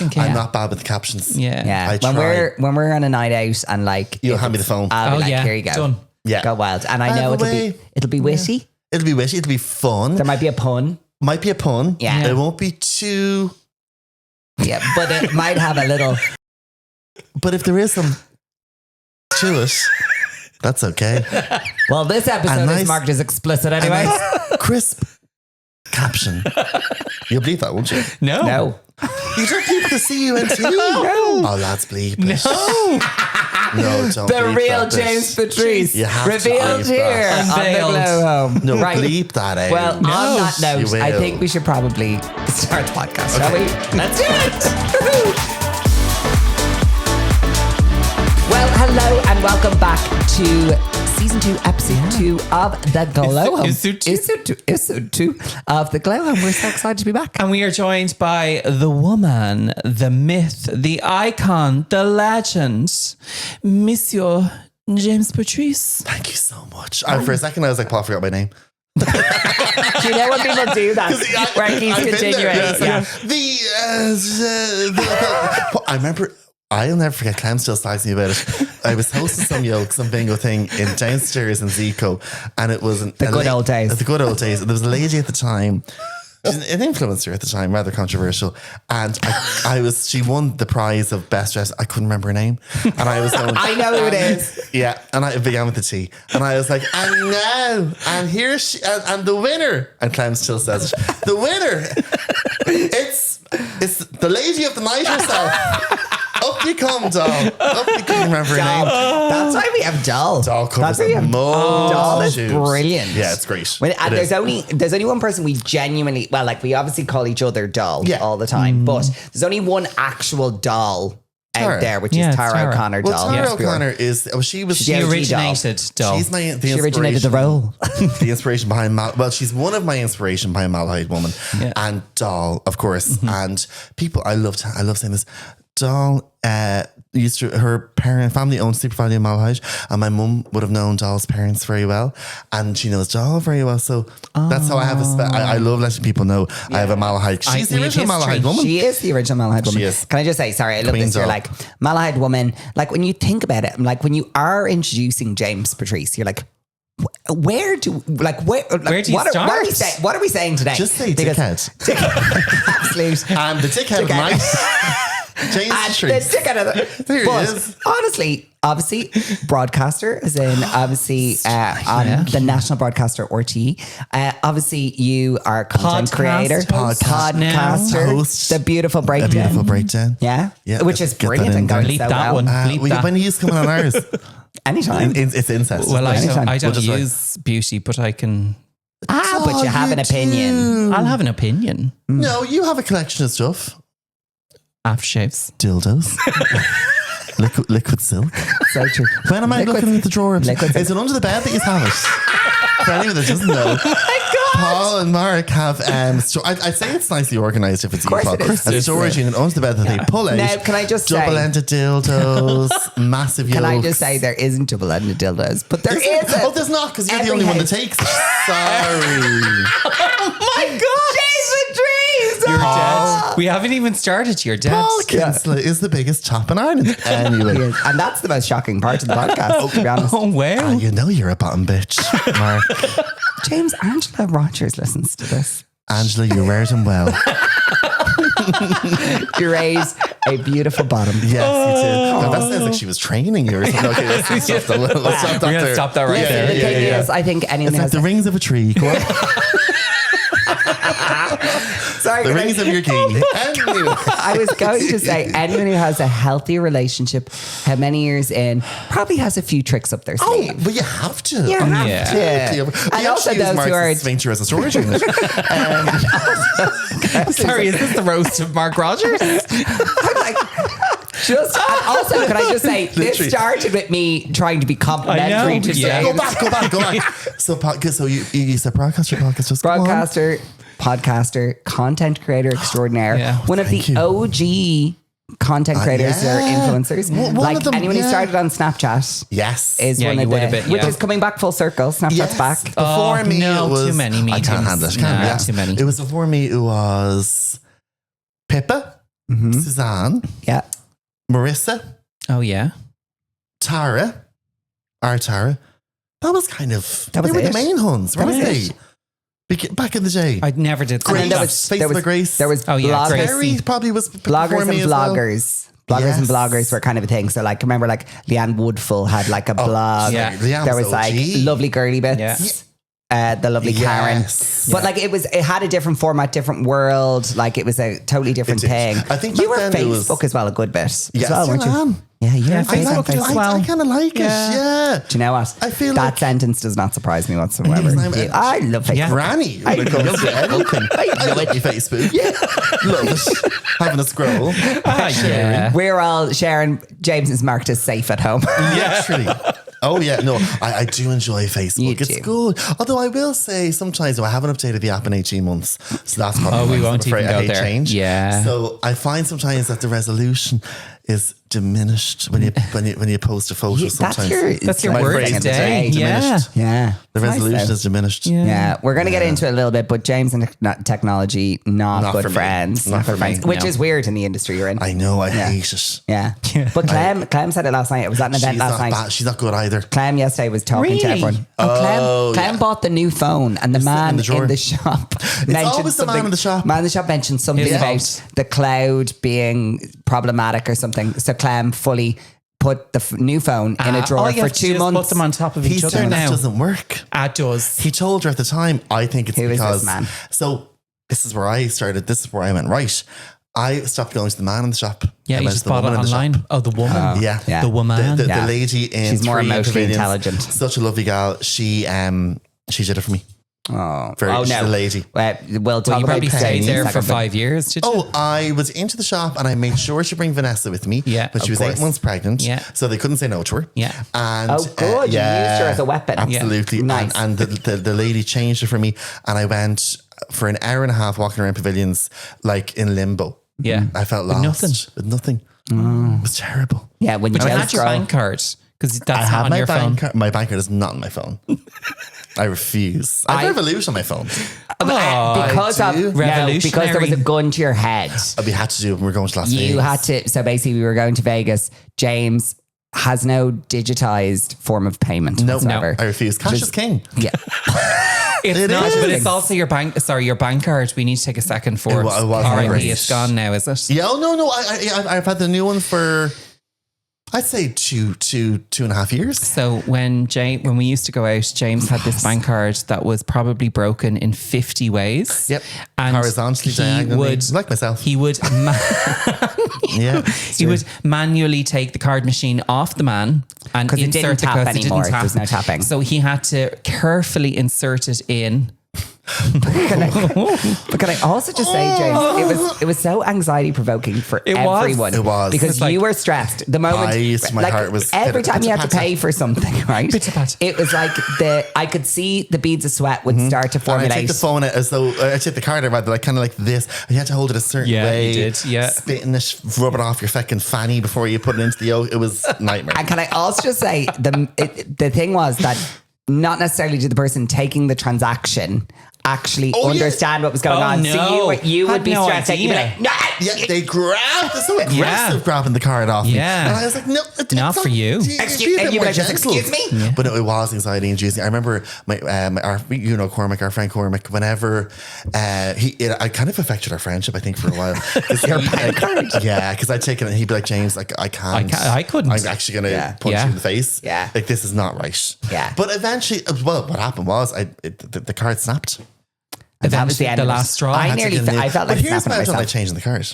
I'm not bad with the captions. Yeah. I When we're on a night out and like you'll hand me the phone. I'll be like, here you go. Done. Yeah. Go wild. And I know it'll be witty. Yeah. It'll be witty. It'll be fun. There might be a pun. Might be a pun. Yeah. It won't be too. Yeah, but it might have a little. But if there is some to it, that's okay. Well, this episode is marked as explicit anyway. Crisp caption. You'll believe that, won't you? No. You don't people to see you in TV. No. Oh, lads, bleep it. No, don't. The real James Patrice revealed to here on the Glow Home. No, bleep that out. Well, on that note, I think we should probably start the podcast, shall we? Let's do it. Well, hello and welcome back to Season 2, Episode 2 of The Glow Home. Episode 2 of The Glow Home. We're so excited to be back. And we are joined by the woman, the myth, the icon, the legend, Monsieur James Patrice. Thank you so much. For a second, I was like, Paul, I forgot my name. Do you know when people do that? Where he's continuing. I remember... I'll never forget, Clem still slides me about it. I was hosting some bingo thing in downstairs in Zico, and it was the good old days. The good old days. And there was a lady at the time, she's an influencer at the time, rather controversial. And she won the prize of best dressed. I couldn't remember her name. And I was going, I know who it is. Yeah. And it began with the T. And I was like, and now, and here she, and the winner, and Clem still says it, the winner, it's the lady of the night herself. Up you come, doll. Up you come. Remember her name? That's why we have doll. Doll covers That's why we have doll is shoes. Brilliant. Yeah, it's great. There's only one person we genuinely, well, like we obviously call each other doll all the time, but there's only one actual doll out there, which is Tara O'Connor doll. Well, Tara O'Connor she originated doll. She's she originated the role. The inspiration behind she's one of my inspiration behind Malahide Woman and doll, of course. And people, I love saying this. Doll her family owned Super Value in Malahide, and my mum would have known Doll's parents very well, and she knows Doll very well. So that's how I have I love letting people know I have a Malahide. She's the original Malahide Woman. She is the original Malahide Woman. She is. Can I just say, sorry, I love this. You're like Malahide Woman. Like when you think about it, like when you are introducing James Patrice, you're like, where do you start? What are we saying today? Just say dickhead. Absolute. I'm the dickhead of the night. James Patrice. There he is. Honestly, obviously, broadcaster, as in obviously on the national broadcaster RTE. Obviously, you are content creator, podcaster, host, the beautiful breakdown. A beautiful breakdown. Yeah. Which is brilliant and going Bleep so that well. one. When are you coming on ours? Anytime. It's incest. Well, I don't use beauty, but I can. But you have an opinion. I'll have an opinion. No, you have a collection of stuff. Aftershaves. Dildos. liquid silk. So true. When am I looking at the drawer? Is it under the bed that you have it? For anyone that doesn't know. Oh my God. Paul and Mark have I'd say it's nicely organised if it's you, Paul. A storage unit under the bed that they pull out. Now, can I just say double-ended dildos, massive yolks. Can I just say there isn't double-ended dildos, but there is. Oh, there's not, because you're the only one that takes it. Sorry. Oh my God, James Patrice! You're dead. We haven't even started. You're dead. Paul Kinsler is the biggest top in Ireland. Anyway. And that's the most shocking part of the podcast, to be honest. Oh, wow. You know you're a bottom bitch, Mark. James, Angela Rogers listens to this. Angela, you wear it well. You raise a beautiful bottom. Yes, you did. Now, that sounds like she was training you or something. Okay, let's stop that. We're going to stop that right there. The thing is, I think anyone it's like the rings of a tree. Go on. Sorry, the rings of your key. I was going to say, anyone who has a healthy relationship, how many years in, probably has a few tricks up their sleeve. Oh, but you have to. You have to. And also those who are sphincter as a storage unit. Sorry, is this the roast of Mark Rogers? I'm like, also, can I just say, this started with me trying to be complimentary to James. Go back. So you said broadcaster, podcaster, content creator extraordinaire, one of the OG content creators or influencers. Like anyone who started on Snapchat. Yes. Is one of the, which is coming back full circle. Snapchat's back. Before me, it was... too many mediums. I can't handle it. Too many. It was before me, it was Pippa. Suzanne, Yeah. Marissa, Oh yeah. Tara, our Tara. That was kind of, That was they were it. the main Huns, That weren't was they? Back in the day. I never did. Grace, see there that. was- Facebook Grace. There was Oh, yeah, bloggers. Grace. Terry probably was Bloggers before and me as well. bloggers. Bloggers and Yes. bloggers were kind of a thing. So like, remember like Leanne Woodfull had like a blog. yeah. Leanne There was was like OG. Lovely Girly Bits. The lovely Karen. Yes. But like it had a different format, different world. Like it was a totally different It did. thing. I think you back were then it was- Facebook as well a good bit. Yes, as well, weren't still you? am. Yeah, you're Yeah, on Facebook Facebook. as well. I kind of like it. Yeah. Do you know what? I feel that like- sentence does not surprise me whatsoever. Because I love Facebook. Yeah. Granny when it comes to anything. I love your Facebook. Yeah. Love it. Having a scroll. Yeah. We're all sharing. James is marked as safe at home. Literally. Oh yeah, no, I do enjoy Facebook. You It's do. good. Although I will say sometimes I haven't updated the app in 18 months. So that's probably Oh, we why I'm won't afraid even I go hate there. change. Yeah. So I find sometimes that the resolution is diminished when you post a photo sometimes. That's your My word phrase today. is Yeah. diminished. Yeah. The It's nice resolution though. is diminished. Yeah, we're going to get into it a little bit, but James and technology, not Not good for me. friends. Not for me, Which no. is weird in the industry you're in. I know, I hate it. Yeah. But Clem said it last night. It was at an event She's last not night. bad. She's not good either. Clem yesterday was talking to Really? everyone. Oh, Clem yeah. bought the new phone, and the sitting in man the drawer. in the shop mentioned always the man something. in the shop. Man in the shop mentioned something His about fault. the cloud being problematic or something. So Clem fully put the new phone in a drawer all you for have to do 2 is months. Put them on top of He's each other saying that now. doesn't work. It does. He told her at the time, I think it's Who is because. this man? So this is where I started. This is where I went, right. I stopped going to the man in the shop. Yeah, I you went just to the bought it woman in the online. shop. Oh, the woman. Yeah. Yeah. The woman. The Yeah. lady in She's more Three emotionally Pavilions, intelligent. Such a lovely gal. She did it for me. Oh, She's a lady. We'll talk Well, you about probably Clem stayed in a there for second, but- 5 years, did you? Oh, I was into the shop and I made sure to bring Vanessa with me. Yeah, But she of was 8 course. months pregnant. Yeah. So they couldn't say no to her. Yeah. And Oh, good. You used her as a weapon. Absolutely. Yeah. Nice. And the lady changed it for me. And I went for an hour and a half walking around pavilions, like in limbo. Yeah. I felt With lost. nothing. With nothing. It was terrible. Yeah, when you But you just had your scroll. bank card because I that's not have on my your phone. bank card. My bank card is not on my phone. I refuse. I have Revolut on my phone. Because I of do. because there was a gun to your head. We had to do it when we were going to Las Vegas. You had to. So basically, we were going to Vegas. James has no digitized form of payment No, whatsoever. I refuse. Cash is king. Yeah, It's It not, but is. it's also your bank. Sorry, your bank card. We need to take a second for It was RIP. great. It's gone now, is it? Yeah, oh, no. I've had the new one for, I'd say two and a half years. So when we used to go out, James had this bank card that was probably broken in 50 ways. Yep. And Horizontally, diagonally. Like myself. He would Yeah. he would manually take the card machine off the man and 'Cause it insert didn't the tap because it anymore. didn't tap. There's no tapping. So he had to carefully insert it in. But can I also just say, James, it was so anxiety provoking for It was. everyone. It was. Because It's like- you were stressed. The moment my heart was every time you had to pitter-patter. pay for something, right? Pitter-patter. It was like I could see the beads of sweat would start to And I formulate. take the phone out as though I take the card out rather like kind of like this. And you had to hold it a certain Yeah, way. you did, yeah. Spitting it, rub it off your fucking fanny before you put it into the yolk. It was a nightmare. And can I also just say the thing was that not necessarily did the person taking the transaction actually Oh, yeah. understand what was going Oh, on. no. So you would Had be no stressed. You'd be idea. like, nah. Yeah, they grabbed. They're so aggressive grabbing the card off me. Yeah. And I was like, no, Not for you. Excuse- and you'd be like, excuse me? Yeah. But no, it was anxiety inducing. I remember Cormac, our friend Cormac, whenever I kind of affected our friendship, I think, for a while. Your bank card? Yeah, because I'd take it and he'd be like, James, like, I can't. I couldn't. I'm actually going to punch Yeah. you in the face. Yeah. Like, this is not right. Yeah. But eventually, well, what happened was the card snapped. And that was the end. The of it. last straw. I had to nearly, get a new- I felt But like here's snapping why I don't myself like changing the card.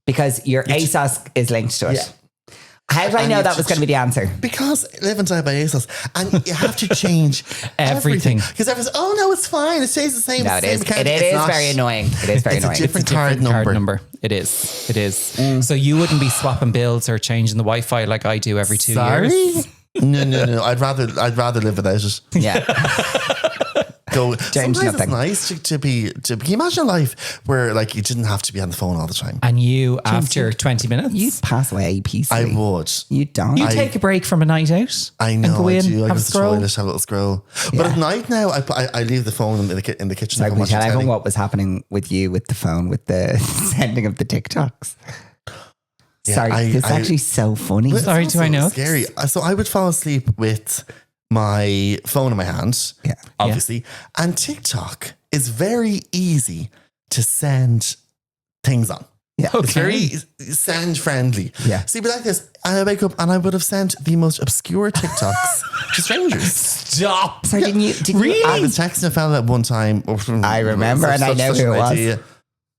because your ASOS is linked to it. Yeah. How did I And know you that was just- going to be the answer? Because live and die by ASOS. And you have to change Everything. Because everyone's, oh no, it's fine. It stays the same. No, it's it the is. same account. It It's is not. very annoying. It is very It's a annoying. different It's a card different number. It is. So you wouldn't be swapping bills or changing the Wi-Fi like I do every 2 Sorry? years. No. I'd rather live without it. Yeah. Go. Change Sometimes nothing. it's nice to be. Can you imagine a life where like you didn't have to be on the phone all the time? And you, after 20 minutes, You pass away peacefully. I would. You don't. you take a break from a night out. I and know. go I in, do. I have go a to the scroll. toilet, have a little scroll. But at night now, I leave the phone in the kitchen. So and can we watch tell everyone telly. what was happening with you with the phone with the sending of the TikToks? Sorry, this is actually so funny. But it's Sorry, do I also know? Scary. So I would fall asleep with my phone in my hand, obviously. And TikTok is very easy to send things on. Yeah. It's very sound friendly. Yeah. See, but like this, I wake up and I would have sent the most obscure TikToks to strangers. Stop. So did you Really? I was texting a fella at one time. I remember, and I know who it was.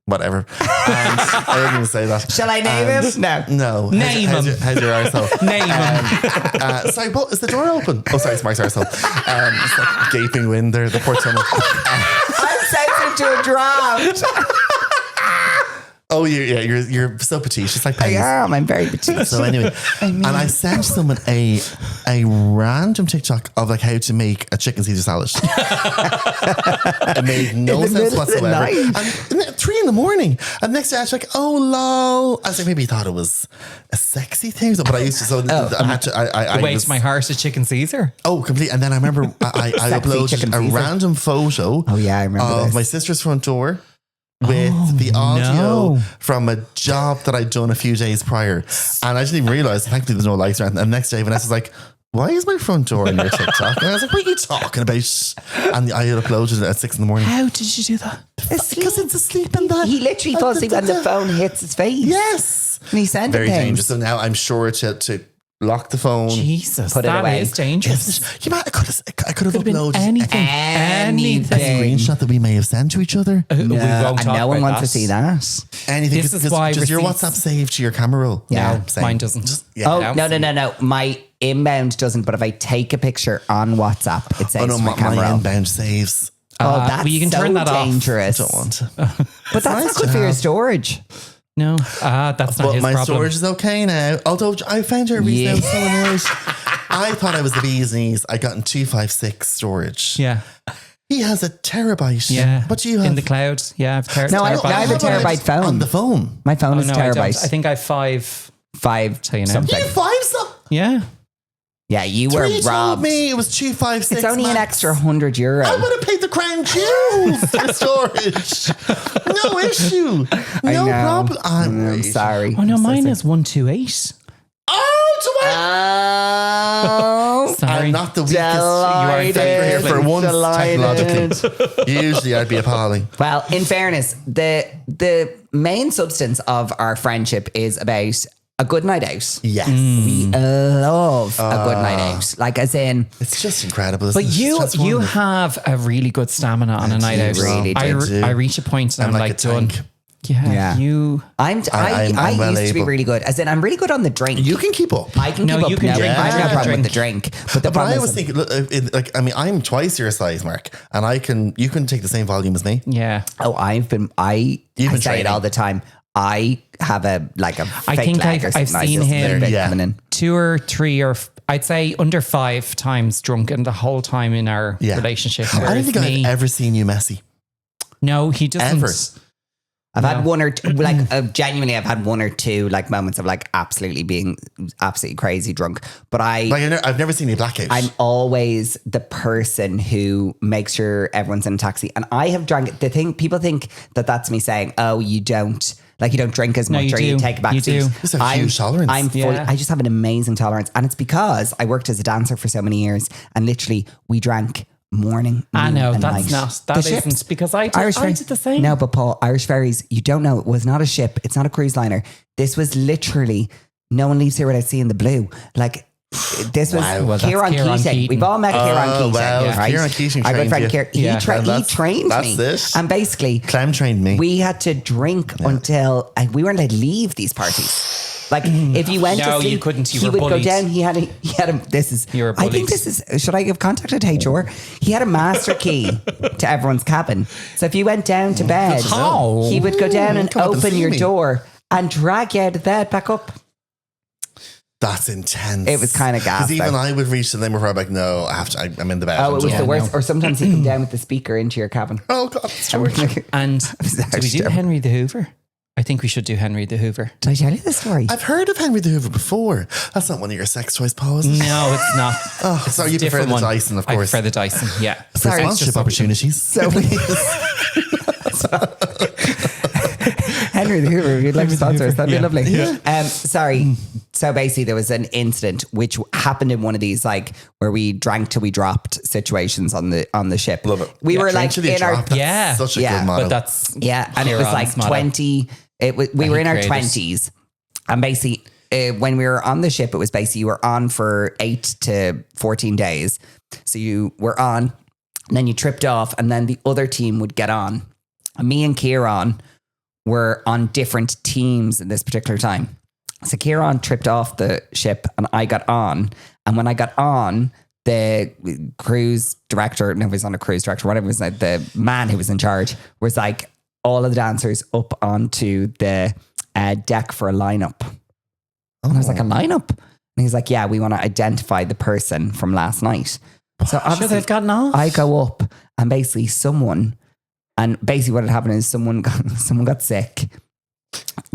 Whatever. And I didn't even say that. Shall I name him? No. No. Name him. How's your arsehole? Name him. Sorry, but is the door open? Oh, sorry, it's Mark's arsehole. It's like gaping wind there, the port tunnel. I'm sensitive to a draft. Oh, you're so petite. She's like I pennies. am. I'm very petite. So anyway, and I sent someone a random TikTok of like how to make a chicken Caesar salad. It made no In the sense middle of the whatsoever. night. And 3 a.m. And next day I was like, oh lol. I was like, maybe he thought it was a sexy thing. But I used to. So I Wait, was, my heart is chicken Caesar. oh, complete. And then I remember I uploaded chicken a Caesar. random photo. Oh, yeah, I remember of this. my sister's front door. With the audio no. from a job that I'd done a few days prior. And I didn't even realize, thankfully there's no lights around. And the next day Vanessa's like, why is my front door in your TikTok? And I was like, what are you talking about? And I had uploaded it at 6 a.m. How did you do that? Because it's asleep in that. He literally falls asleep and the phone hits his face. Yes. And he sent Very things. dangerous. So now I'm sure to lock the phone. Jesus, Put it that away. is dangerous. I could have Been uploaded anything. a Anything. screenshot that we may have sent to each other. We won't and talk no one about wants to that. see that. Anything. This is why does your receipts- WhatsApp save to your camera roll? Yeah. Same. Mine doesn't. Oh, no. My inbound doesn't, but if I take a picture on WhatsApp, it saves Oh no, my my camera. inbound saves. Oh, that's well, you can so turn that off. dangerous. Don't want to. But that's nice not good to for your have. storage. No, that's not But his my problem. storage is okay now. Although I found her recently, I was so Yeah. annoyed. I thought I was the bee's knees. I got in 256 storage. Yeah, He has a terabyte. yeah. What do you have? in the cloud? Yeah, I have No, I terabyte. have a terabyte phone. On the phone. My phone Oh, is no, I don't. terabyte. I think I have 5. 5 Tell you now. something. You have 5 stuff. Yeah. Yeah, you were You told robbed. me it was 256. It's only an max. extra €100. I would have paid the crown jewels for storage. No issue. I No know. problem. I'm right. sorry. Oh no, mine is 128. Oh, to my. Oh, Sorry. I'm not the weakest. Delighted. You are here for once Delighted. technologically. Usually I'd be appalling. Well, in fairness, the main substance of our friendship is about a good night out. Yes. We love a good night out. Like, as in, It's just incredible. Isn't But it? It's you transformative. have a really good stamina on a night do, out. really do. I reach a point and I'm like like a done. tank. Yeah, Yeah. you. I I'm well used to be able. really good. As in, I'm really good on the drink. You can keep up. I can No, keep up. you can now. drink. I have no Yeah. problem with the drink. But the But problem I is, was thinking, look, I mean, I'm twice your size, Mark, and you can take the same volume as me. Yeah. I You've been say it training. all the time. I have a I fake think leg or I've something. seen I just- him- bit Yeah. coming in. 2 or 3 or I'd say under 5 times drunken the whole time in our Yeah. relationship. I don't Whereas think me, I've ever seen you messy. no, he doesn't. Ever. I've had No. one or two, genuinely, I've had 1 or 2 like moments of like absolutely being absolutely crazy drunk. But I've never seen you blackout. I'm always the person who makes sure everyone's in a taxi. And I have drank the thing. People think that that's me saying, "Oh, you don't drink as much, you or you do. take a back You seat." do. Just a huge tolerance. I'm fully, Yeah. I just have an amazing tolerance, and it's because I worked as a dancer for so many years, and literally we drank morning. I noon, know and that's night. not. That The isn't ships. because I Irish did ferries. the same. No, but Paul, Irish ferries, you don't know, it was not a ship. It's not a cruise liner. This was literally, no one leaves here without seeing the blue. Like, this was Wow. Well, that's Kieran Kieran Keating. Keating. We've all met Kieran Keating. wow. Yeah, right? Kieran Keating Our good trained friend you. Kieran. Yeah. He trained That's me. it. And basically, Clem trained me. we had to drink until we weren't allowed to leave these parties. Like, if you went No, to sleep, you couldn't. You he were would go bullied. down. He had a. This is. You were I think bullied. this is. Should I have contacted HR? He had a master key to everyone's cabin. So if you went down to bed, How? he would go down and Come up and open see your me. door and drag you out of bed back up. That's intense. It was kind of gas. Because even though. I would reach the limit where I'm like, no, I'm in the bed. Oh, it was I'm the done. worst. Or sometimes he'd come down with the speaker into your cabin. Oh, God. It's George. And do we do terrible. Henry the Hoover? I think we should do Henry the Hoover. Did I tell you the story? I've heard of Henry the Hoover before. That's not one of your sex toys, Paul, is it? No, it's not. Oh, sorry, you prefer Different the one. Dyson, of I course. prefer the Dyson. Yeah. For Sorry. sponsorship opportunities. So Henry Henry the Hoover, if you'd like to sponsor us, that'd be lovely. Sorry. So basically there was an incident which happened in one of these like where we drank till we dropped situations on the ship. Love it. We were like in our such a good motto. But that's and it was like 20. We were in our 20s, and basically when we were on the ship, it was basically you were on for 8 to 14 days. So you were on, and then you tripped off, and then the other team would get on. And me and Kieran were on different teams in this particular time. So Kieran tripped off the ship, and I got on. And when I got on, the cruise director, no, he was on a cruise director, whatever it was, like the man who was in charge was like, all of the dancers up onto the deck for a lineup. And I was like, a lineup? And he's like, yeah, we want to identify the person from last night. So obviously they've gotten off. I go up and basically what had happened is someone got sick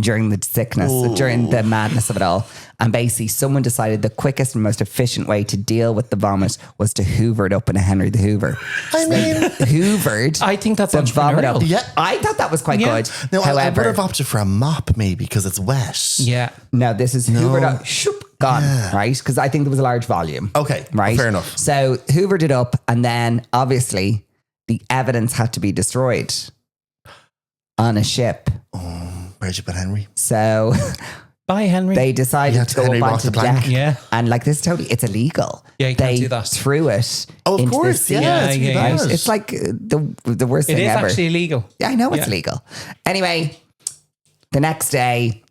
during the sickness, during the madness of it all. And basically someone decided the quickest and most efficient way to deal with the vomit was to hoover it up in a Henry the Hoover. I mean, hoovered. I think that's the vomit up. entrepreneurial. Yeah. I thought that was quite good. no, I would However, have opted for a mop maybe because it's wet. Yeah. no, this is hoovered up, shoop, gone, right? Because I think there was a large volume. Okay, right? fair enough. So hoovered it up, and then obviously the evidence had to be destroyed on a ship. Where'd you put Henry? So Bye, Henry. they decided to go Henry up rock onto the the plank. deck. Yeah. And like this, totally, it's illegal. Yeah, you they can't do that. threw it. Oh, of into course. the sea. Yeah, Yeah. It's like the worst It thing is ever. actually illegal. Yeah, I know it's Yeah. legal. Anyway, the next day,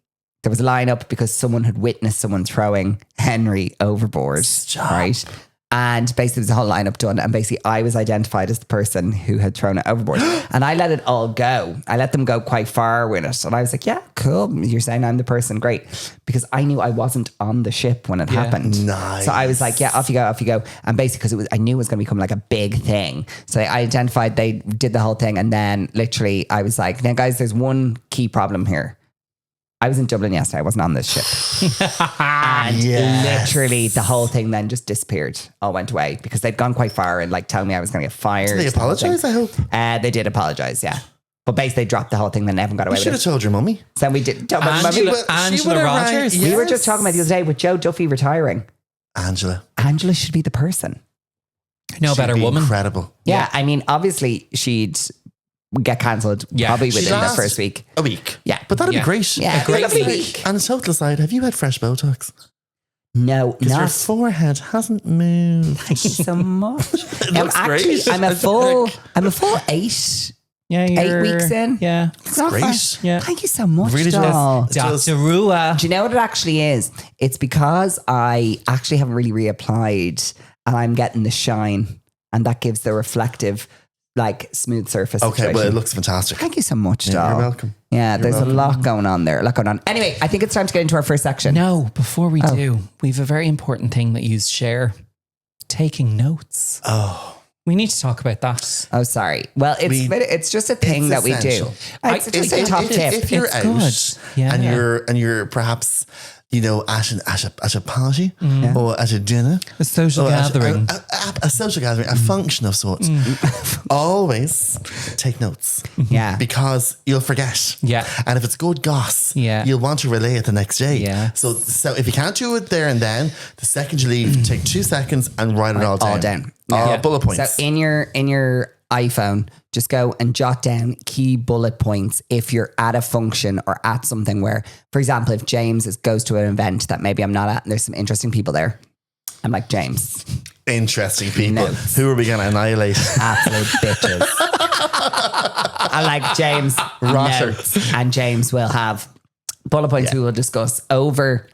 there was a lineup because someone had witnessed someone throwing Henry overboard. Stop. Right. And basically, there's a whole lineup done. And basically, I was identified as the person who had thrown it overboard. And I let it all go. I let them go quite far with it. And I was like, yeah, cool. You're saying I'm the person. Great. Because I knew I wasn't on the ship when it happened. Nice. So I was like, yeah, off you go. And basically, because I knew it was going to become like a big thing. So I identified, they did the whole thing. And then literally, I was like, now, guys, there's one key problem here. I was in Dublin yesterday. I wasn't on this ship. And literally the whole thing then just disappeared. All went away because they'd gone quite far and like telling me I was going to get fired. Did they apologize, I hope? They did apologize, yeah. But basically they dropped the whole thing, then everyone got away You should with have it. told your mummy. So we did. Angela Rogers. We were just talking about the other day with Joe Duffy retiring. Angela. Angela should be the person. No She'd better be woman. Incredible. Yeah, I mean, obviously she'd get cancelled probably She'd within the last first week. A week. Yeah. But that'd Yeah. be great. Yeah, A great lovely week. And total aside, have you had fresh Botox? No, Because your not. forehead hasn't moved. Thank you so much. looks great. I'm a full 8 Yeah, 8 weeks in. Yeah. It's not great. far. Yeah. Thank you so much, Really doll. does. Dr. Rua. Do you know what it actually is? It's because I actually haven't really reapplied and I'm getting the shine, and that gives the reflective, like, smooth surface. Okay, situation. well, it looks fantastic. Thank you so much, doll. You're welcome. Yeah, there's welcome. a lot going on there. Anyway, I think it's time to get into our first section. No, before we do, we have a very important thing that you share. Taking notes. Oh, We need to talk about that. Oh, sorry. Well, it's just a thing it's that we do. essential. It's just a top tip. If you're It's out good. Yeah. and you're perhaps, you know, at a party or at a dinner, A social or at gathering. a social gathering, a function of sorts, always take notes. Yeah. Because you'll forget. Yeah. And if it's good goss, Yeah. you'll want to relay it the next day. Yeah. So if you can't do it there and then, the second you leave, take 2 seconds and write it all down. All down. All Yeah. bullet points. So in your iPhone, just go and jot down key bullet points if you're at a function or at something where, for example, if James goes to an event that maybe I'm not at and there's some interesting people there, I'm like, James, Interesting people. Notes. Who are we going to annihilate? absolute bitches. I'm like, James, Rotter. notes. And James will have bullet points we will discuss over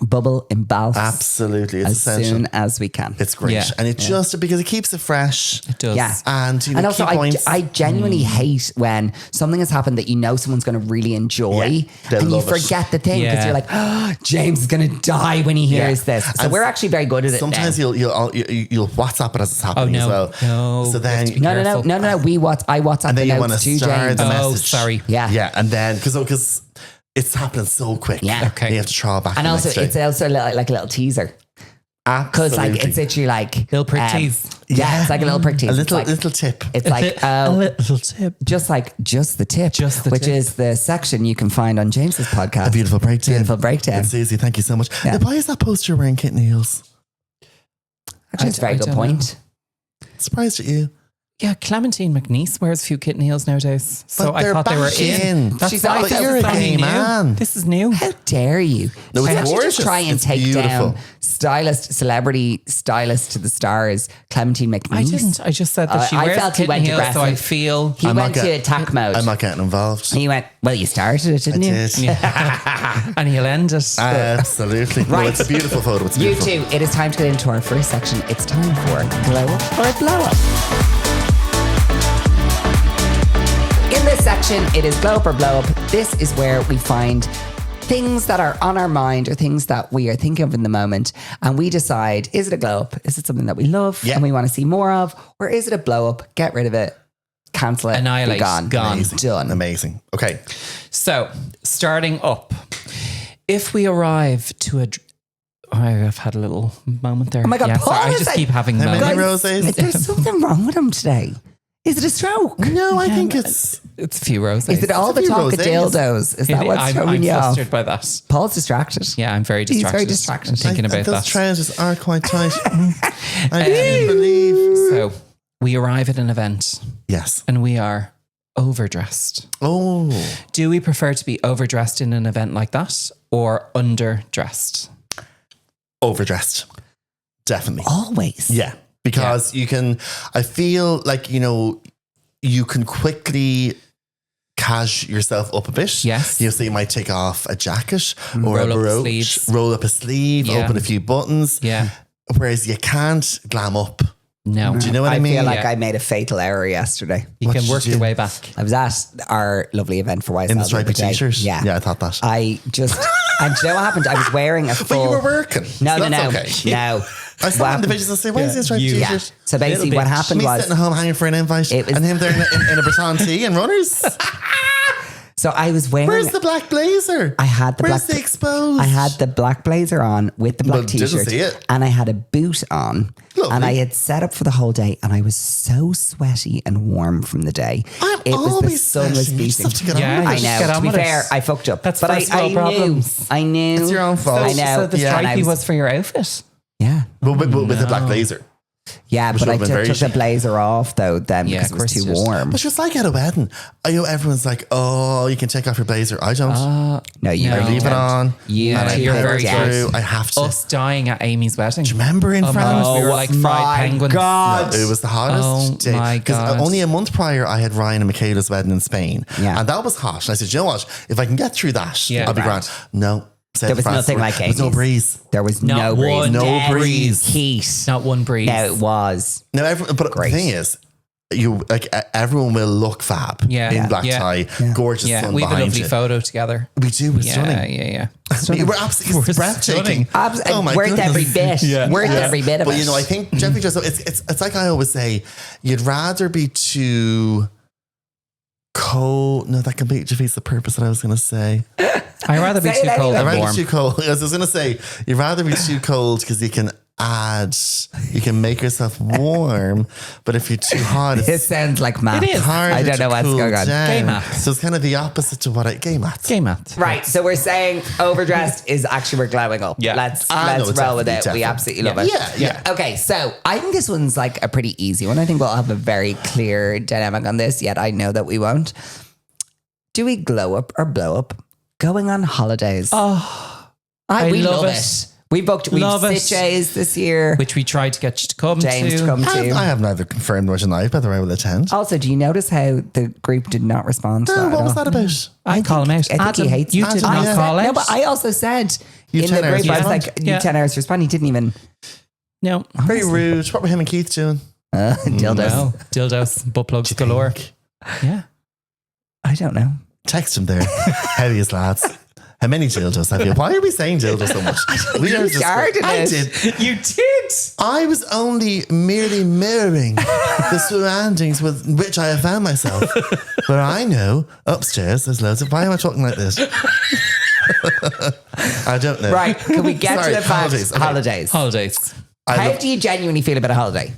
bubble in balls Absolutely. It's as essential. soon as we can. It's great. Yeah. And it just, because it keeps it fresh. It does. Yeah. And, you know, And also, key points. I genuinely hate when something has happened that you know someone's going to really enjoy, Yeah, they'll and you love it. forget the thing because Yeah. you're like, oh, James is going to die when he hears this. So And we're actually very good at it. Sometimes now. you'll WhatsApp it as it's happening no. as well. No. So then, Be No. careful. I WhatsApp and the then you want notes to to start James. the Oh, message. sorry. Yeah. Yeah. And then, because it's happening so quick. Yeah. Okay. You have to trawl back And the also, next day. it's also like a little teaser. Because like it's literally like little prick teeth. Yeah, it's like a little prick teeth. A little tip. It's like a little tip. just the tip, which is the section you can find on James's podcast. A beautiful breakdown. Beautiful breakdown. It's easy. Thank you so much. Yeah. Now, why is that poster wearing kitten heels? Actually, it's a very good point. Surprised at you. Yeah, Clementine McNeese wears a few kitten heels nowadays. So But I they're thought they were back in. in. That's She's why like, this you're is a something gay new. man. This is new. How dare you? No, it's I actually gorgeous. just try and It's take beautiful. down celebrity stylist to the stars, Clementine McNeese. I didn't. I just said that she I wears felt he kitten went heels, so I aggressive. feel... He I'm not went to get- attack mode. I'm not getting involved. And you went, well, you started it, didn't I you? did. and he'll end it. Absolutely. No, Right. it's a beautiful photo. It's You beautiful. too. It is time to get into our first section. It's time for Glow Up or Blow Up. In this section, it is Glow Up or Blow Up. This is where we find things that are on our mind or things that we are thinking of in the moment. And we decide, is it a glow up? Is it something that we love Yeah. and we want to see more of? Or is it a blow up? Get rid of it. Cancel it. Annihilate. Be gone. Amazing. Done. Amazing. Okay. So, starting up. If we arrive to a... I've had a little moment there. Oh my God, Yeah, Paul sorry, I is just like- keep having How many moments. roses? There's something wrong with him today. Is it a stroke? No, I think it's... It's a few roses. Is it all the few talk of rosés. dildos? Is that what's I'm throwing you off? flustered by that. Paul's distracted. Yeah, I'm very He's distracted. very distracted. I'm thinking about Those that. trousers are quite tight. I can't believe... So, we arrive at an event Yes. and we are overdressed. Oh. Do we prefer to be overdressed in an event like that or underdressed? Overdressed. Definitely. Always. Yeah. Because you can... I feel like, you can quickly cash yourself up a bit. Yes. So you might take off a jacket or Roll a up the brooch, sleeves. roll up a sleeve, Yeah. open a few buttons. Yeah. Whereas you can't glam up. No. Do you know what I mean? feel like Yeah. I made a fatal error yesterday. You What can did work you your do? way back. I was at our lovely event for YSL. In the other stripy day. t-shirt? Yeah. Yeah, I thought that. I just, and do you know what happened? I was wearing a But full. you were working. No, so no, no. that's okay. No. I saw What in the happened- videos and say, why is he in a striped you. t-shirt? Yeah. So basically, Little what bitch. happened Me was. sitting at home hanging for an invite It was- and him there in a baton tee and runners. So I was wearing. Where's the black blazer? I had the Where's black. the exposed? I had the black blazer on with the black Well, didn't t-shirt, see it. and I had a boot on, Lovely. and I had set up for the whole day, and I was so sweaty and warm from the day. I'm it was the always sun was sweaty. You just beating. have to get on Yeah, with you I it. just know. get To on be with fair, it. I fucked up. That's but first I world problems. I knew. It's your own fault. I know. So the Yeah. And I stripey was for your outfit? Yeah, But with the black blazer. yeah. Which But I would have been took very the blazer off though then Yeah, because of it was course too you did. warm. But just like at a wedding, everyone's like, oh, you can take off your blazer. I don't. No, you No. I leave it on. You and I you're put it very through. good. I have to. Us dying at Amy's wedding. Do you remember in France? we were like fried my penguins. God. It was the hottest Oh day. my God. only a month prior, I had Ryan and Michaela's wedding in Spain. Yeah. And that was hot. And I said, you know what? If I can get through that, Yeah. I'll be Right. grand. No. There was nothing like There was no Amy's. breeze. There was Not no breeze. one No Dead breeze. Heat. Not one breeze. No, it was. No, but Great. the thing is, everyone will look fab Yeah. in black Yeah. tie, gorgeous Yeah, sun we have a behind lovely you. photo together. We do. We're Yeah, stunning. yeah. We're absolutely We're breathtaking. Oh my Worth goodness. every bit. Worth every bit of But it. I think Jeffrey just it's like I always say, you'd rather be too cold. No, that completely defeats the purpose that I was going to say. I'd rather be Say too it cold anyway. I'd than rather warm. be too cold. I was going to say, you'd rather be too cold because you can make yourself warm. But if you're too hot, It it's sounds like math. It is. harder I don't know to what's cool going on. down. Gay maths. So it's kind of the opposite to what gay maths. Gay math. Right, so we're saying overdressed is actually we're glowing up. Yeah. Let's No, roll with it. definitely. We absolutely love it. Yeah. Okay, so I think this one's like a pretty easy one. I think we'll have a very clear dynamic on this, yet I know that we won't. Do we glow up or blow up going on holidays? Oh, we love love it. it. We booked Love it. Sitges this year. which we tried to get you to come James to come to. I have neither confirmed nor denied whether I will attend. Also, do you notice how the group did not respond to that? What at was all? that about? I call him out. I think Adam, he hates you it. did Adam, not yeah. call out. No, but I also said You in the 10 hours group, I was respond. like, Yeah. you 10 hours respond. He didn't even No. Very rude. What were him and Keith doing? dildos. No. Dildos, butt plugs galore. Yeah. I don't know. Text him there. How are you, lads? How many dildos have you? Why are we saying dildos so much? We are started I it. did. You did. I was only merely mirroring the surroundings with which I have found myself. But I know upstairs there's loads of. Why am I talking like this? I don't know. Right. Can we get Sorry, to the fact? holidays, okay. Holidays. How do you genuinely feel about a holiday?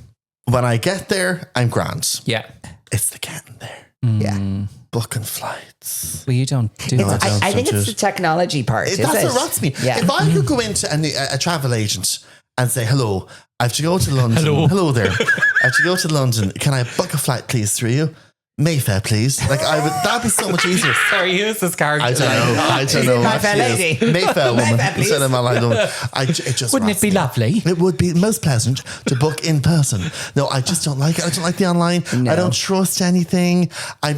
When I get there, I'm grand. Yeah. It's the getting there. Yeah. Booking flights. Well, you don't do No, that. I think don't it's do the technology part. Is That's it? what rots me. Yeah. If I could go into a travel agent and say, hello, I have to go to London. Hello there. I have to go to London. Can I book a flight, please, through you? Mayfair, please. Like, that'd be so much easier. Sorry, who's this character? I don't know. Mayfair what she is. lady. Mayfair woman. Mayfair, please. Instead of Malahide Woman. It just Wouldn't it rots be me. lovely? It would be most pleasant to book in person. No, I just don't like it. I don't like the online. No. I don't trust anything. I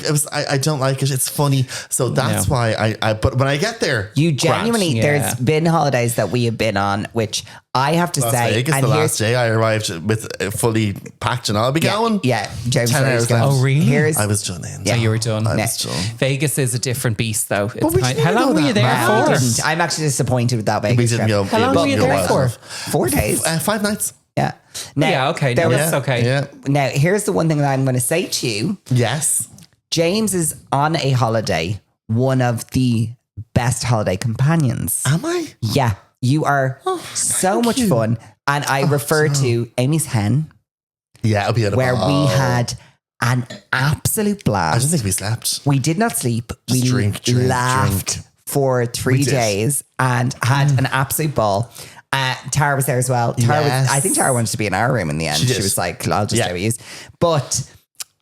don't like it. It's funny. So that's why but when I get there, You genuinely, Yeah. there's been holidays that we have been on, which I have to Las say, Vegas, and the last day I arrived with fully packed and I'll be going. yeah, James 10 Patrice hours goes, left. Oh, really? Here's, I was done in. Yeah. You were done. I was done. Vegas is a different beast, though. It's we didn't how even long go were you that there far. I for? didn't. I'm actually disappointed with that Vegas We didn't trip. go. How long were you there for? 4 days. 5 nights. Yeah. Now, Yeah, okay. there No, was- that's okay. Yeah. Now, here's the one thing that I'm going to say to you. Yes. James is on a holiday, one of the best holiday companions. Am I? Yeah. You are so much fun. And I refer to Amy's Hen, Yeah, it'll be at a where bar. we had an absolute I blast. don't think we slept. We did not sleep. Just We drink, laughed for 3 did. days and had an absolute ball. Tara was there as well. Yes. I think Tara wanted to be in our room in the end. She She, did. was like, I'll just Yeah. stay with you. But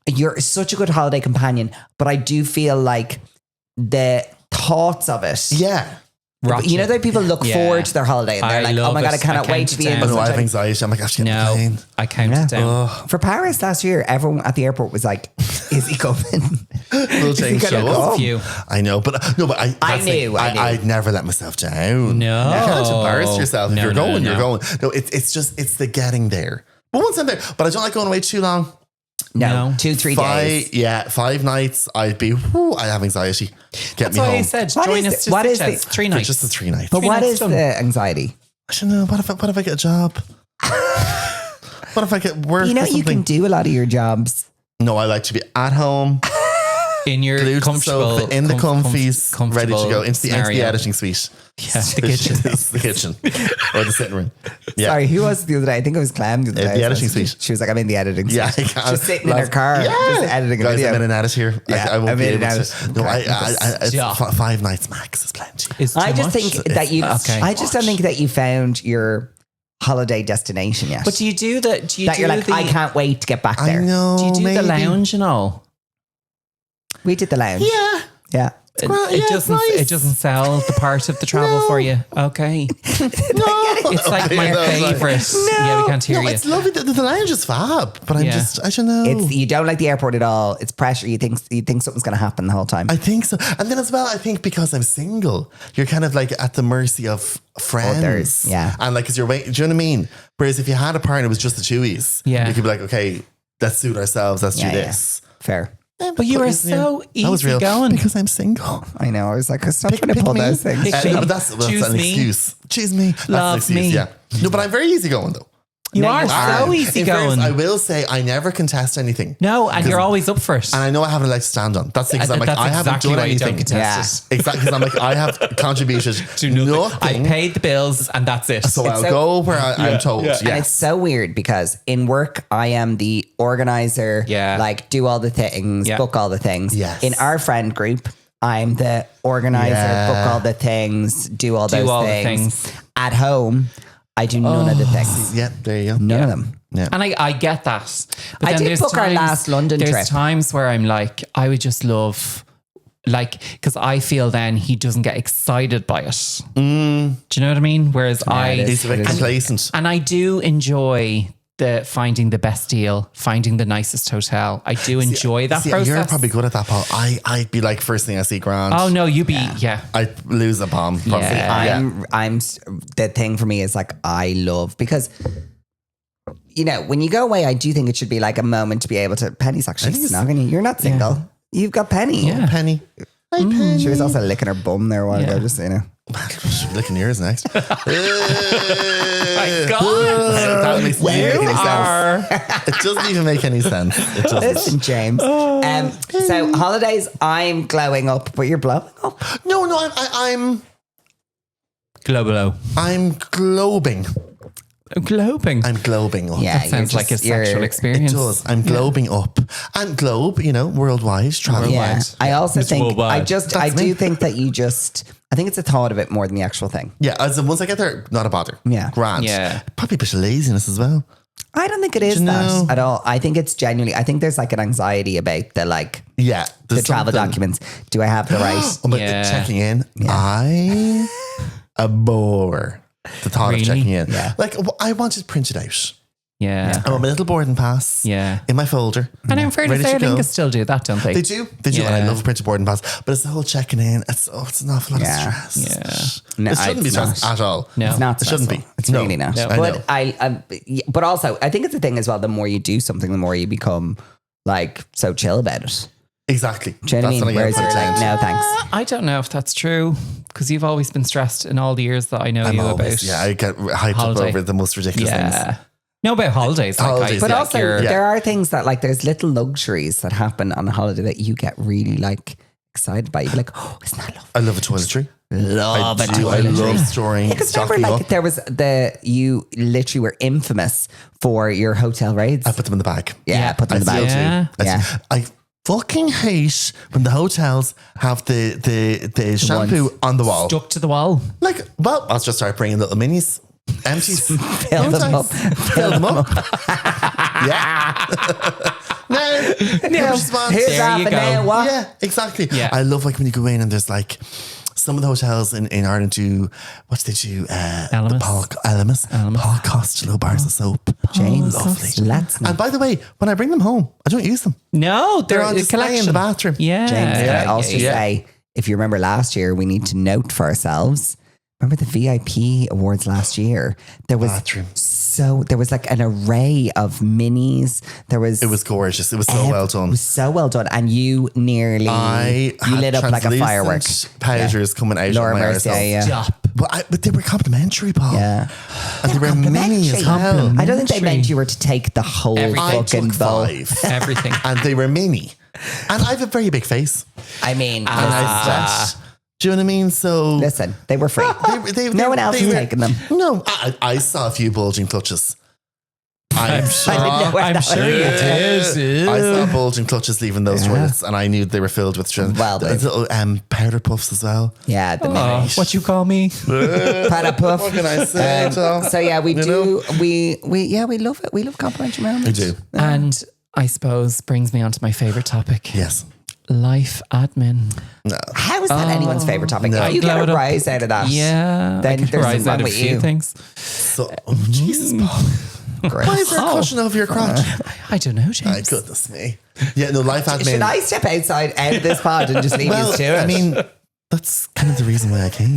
you're such a good holiday companion. But I do feel like the thoughts of it. Yeah. You know that people look Yeah. forward to their holiday and they're I like, oh love my God, I it. cannot I wait count to be it in down. this. No, I have time. anxiety. I'm like, I have to get on the No, plane. I counted down. For Paris last year, everyone at the airport was like, is he coming? We'll change gonna show go? up. Few. I know, but that's the thing. knew. I'd never let myself down. No. You can't embarrass yourself. If No, you're no, going, no. you're going. No, it's the getting there. But once I'm there, but I don't like going away too long. No, No. 2-3 days. 5 nights. I have anxiety. Get That's me why home. I said, What join is us the- what to is Stitches. the- 3 For nights. just the 3 nights. But what nights is done. the anxiety? I don't know. What if I get a job? What if I get work? You know, or you can something? do a lot of your jobs. No, I like to be at home, in your glued to the comfortable, sofa, in the comfies, ready to go into the scenario. editing suite. Yeah, the kitchen. It's the kitchen or the sitting room. Yeah. Sorry, who was it the other day? I think it was Clem the other day. the editing suite. She was like, I'm in the editing Yeah, suite. I can't. She's sitting in her car, just editing a Guys, video. I'm in and out of here. Yeah, I won't I'm be in and able out. to. No, it's Yeah. 5 nights max is plenty. Is I too just much? think that you. okay. I just don't think that you found your holiday destination yet. But do you do that? Do you that do you're like, the? I can't wait to get back I there. know. do you do maybe. the lounge and all? We did the lounge. Yeah. Yeah. It, Well, it yeah, doesn't. it's nice. It doesn't sell the part of the travel for you. Okay, it's like my favorite. Yeah, we can't hear No, you. it's lovely. The lounge is fab, but Yeah. I don't know. It's you don't like the airport at all. It's pressure. You think something's going to happen the whole time. I think so. And then as well, I think because I'm single, you're kind of like at the mercy of friends. Others, yeah. And like, because you're waiting, do you know what I mean? Whereas if you had a partner, it was just the chewies. Yeah. You could be like, okay, let's suit ourselves. Let's do this. Fair. But you are so That was real. easygoing. Because I'm single. I know. I was like, stop trying to Pick pull me. those things. Pick me. No, but that's Choose an me. excuse. Choose me. That's Love an excuse, me. yeah. No, but I'm very easygoing though. You No, are you so are. In easygoing. fairness, I will say I never contest anything. No, and you're always up for it. And I know I have a leg to stand on. That's because I'm like, That's I haven't exactly done why you don't anything. contest it. Exactly, because I'm like, I have contributed Do nothing. I paid the bills and that's it. So I'll so- go where I'm told. yeah. Yes. And it's so weird because in work, I am the organizer, Yeah. like do all the things, Yeah. book all the things. Yes. In our friend group, I'm the organizer, Yeah. book all the things, do all those all the things. things. At home, I do none of the things. Yeah, there you go. None of them. Yeah. And I get that. But I then did there's book our last London there's trip. times where I'm like, I would just love, like, because I feel then he doesn't get excited by it. Do you know what I mean? Whereas He's a bit complacent. and I do enjoy the finding the best deal, finding the nicest hotel. I do enjoy that process. You're probably good at that, Paul. I'd be like, first thing I see, grand. Oh no, you be yeah. I'd lose a bomb. Probably. Yeah. I'm the thing for me is like I love because you know when you go away I do think it should be like a moment to be able to Penny's actually Penny's- snogging you. You're not single. You've got Penny. Yeah. Penny. Hey, Penny. She was also licking her bum there a while ago, just so you know. She'll be licking yours next. My God. That makes You any sense. are. It doesn't even make any sense. It doesn't. Listen, James. So holidays, I'm glowing up, but you're blowing up. No, I'm Globalo. I'm globing. Globing. I'm globing up. Yeah, That sounds like a sexual experience. It does. I'm globing up. And globe, worldwide, travel. Yeah. I also Mr. think, Worldwide. I do think that I think it's a thought of it more than the actual thing. Yeah, as in once I get there, not a bother. Yeah. Grand. Yeah. Probably a bit of laziness as well. I don't think it is you that know? at all. I think it's genuinely, I think there's like an anxiety about Yeah. the travel documents. Do I have the right? Oh, but Yeah. checking in, I abhor the thought Really? of checking in. Yeah. Like, I want it printed out. Yeah. I want my little boarding pass Yeah. in my folder. And I'm fairly ready to fair, go. Lingus still do that, don't they? They do. And I Yeah. love a printed boarding pass. But it's the whole checking in. It's an awful lot Yeah. of stress. No, It shouldn't be it's stressed not. at all. No. It's not It shouldn't stressful. be. It's No. really not. No. But I know. but also, I think it's a thing as well. The more you do something, the more you become like so chill about it. Exactly. Do you know what I mean? Whereas you're like, no, thanks. I don't know if that's true because you've always been stressed in all the years that I know you about. Yeah, I get hyped holiday. up over the most ridiculous things. Yeah. No, about holidays. Like, Holidays, But yeah. also, there are things that like there's little luxuries that happen on a holiday that you get really like excited by. You're like, oh, isn't that lovely? I love a toiletry. Love I do. I love storing, Because remember, stocking like up. there was you literally were infamous for your hotel raids. I put them in the bag. Yeah, put them in the I bag. still do. Yeah. I fucking hate when the hotels have the shampoo on the wall. Stuck to the wall. Like, well, I'll just start bringing little minis. Empties. Fill them up. Fill them up. Yeah. no response. Here's There half you an go. hour. What? Yeah, exactly. Yeah. I love like when you go in and there's like some of the hotels in Ireland do what do they do? Elemis. Elemis. Paul Costello bars of soap. James, Lovely. let's not. And by the way, when I bring them home, I don't use them. No, They're on a display in collection. the bathroom. Yeah. James, can I Yeah. also Yeah. say, if you remember last year, we need to note for ourselves. Remember the VIP awards last year? There was Bathroom. there was like an array of minis. It It was gorgeous. It was so well It done. was so well done, and you nearly I you had lit up like a translucent firework. powders coming out Laura of my Mercier, arsehole. yeah. Stop. But they were complimentary, Paul. Yeah. And they were mini as well. I don't think they meant you were to take the whole Everything. I fucking took bowl. 5. Everything. And they were mini. And I have a very big face. I mean, And I sweat. Do you know what I mean? So listen, they were free. No one else is taking them. No, I saw a few bulging clutches. I'm sure. I didn't know where I'm that sure was you did. I saw bulging clutches leaving those toilets, and I knew they were filled with Well, babe. little powder puffs as well. Yeah, the Oh, mini. what you call me? Pat a puff. What can I say? So yeah, we You do. We love it. We love complimentary I moments. do. And I suppose brings me on to my favorite topic. Yes. Life admin. No. How is that anyone's favorite topic? No. If you Glow get it a up. rise out of that, Yeah. Then I could there's rise something out wrong of a with few you. things. So, Jesus, Paul. great. Why is there a cushion over your crotch? I don't know, My James. goodness me. Yeah, no, life admin. Should I step outside out of this pod and just leave Well, you to it? I mean, that's kind of the reason why I came.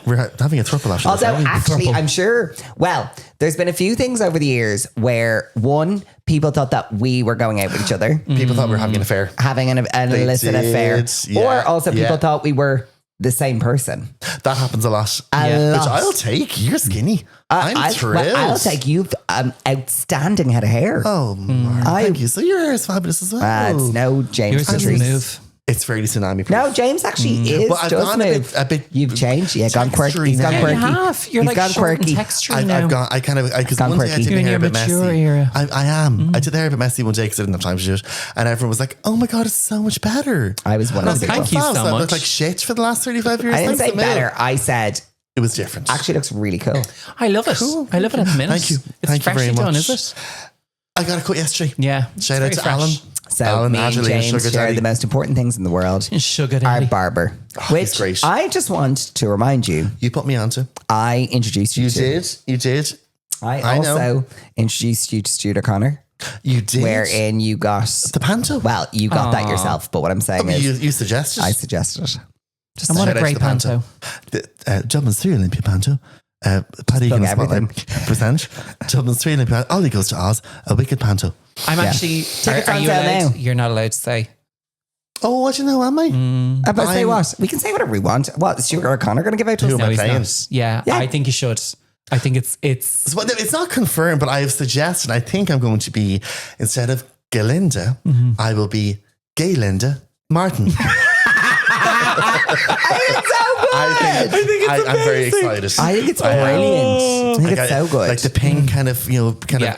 We're having a throuple after although this. actually, I'm sure. Well, there's been a few things over the years where one, people thought that we were going out with each other, People thought we were having an affair. having an They illicit did, affair, yeah, or also people yeah. thought we were the same person. That happens a lot. A Which lot. I'll take. You're skinny. I'm thrilled. I'll take you. Outstanding head of hair. Oh, Mark, thank you. So your hair is fabulous as well. It's no James Yours doesn't Patrice. move. It's very tsunami proof. No, James actually is. But I've does gone move. a bit. You've changed. Yeah, gone quirky. textury He's gone now. quirky. You have. You're He's like gone short quirky. and textury now. I've gone. I kind of because Gone one day I quirky. did You're the hair a in your bit messy. mature era. I am. I did the hair a bit messy one day because I didn't have time to do it, and everyone was like, "Oh my god, it's so much better." I was one And I of was the like, Thank you "Oh, so fab, so I much." looked like shit for the last 35 years. I didn't Thanks say a mil. better. I said It was different. actually looks really cool. I love it. I love it at the minute. Thank you. It's Thank you freshly very done, much. is it? I got a cut yesterday. Yeah. Shout out to Alan. So Alan, me and Angela, James Sugar share Daddy. the most important things in the world. Sugar Our daddy. barber, he's which great. I just want to remind you, You put me onto. I introduced you, You to. did. You did. I know. also introduced you to Stuart O'Connor, You did. wherein you got The panto. well, you got that yourself. But what I'm saying is, you suggested. I suggested it. And what Shout a out to great the panto. panto. Dublin's 3 Olympia panto. Paddy Plug Egan Spotlight everything. present. Dublin's 3 Olympia. Ollie goes to Oz. A wicked panto. I'm Yeah. actually. Tickets Are on you sale allowed? now. You're not allowed to say. Oh, what do you know? Am I? But say I'm- what? We can say whatever we want. What is Stuart O'Connor going to give out to Who us? am I No, he's playing? not. Yeah, Yeah. I think you should. I think it's. So, no, it's not confirmed, but I have suggested. I think I'm going to be instead of Galinda, I will be Gaylinda Martin. I think it's I'm very excited. I think it's brilliant. I think it's so good. Like the pink kind of,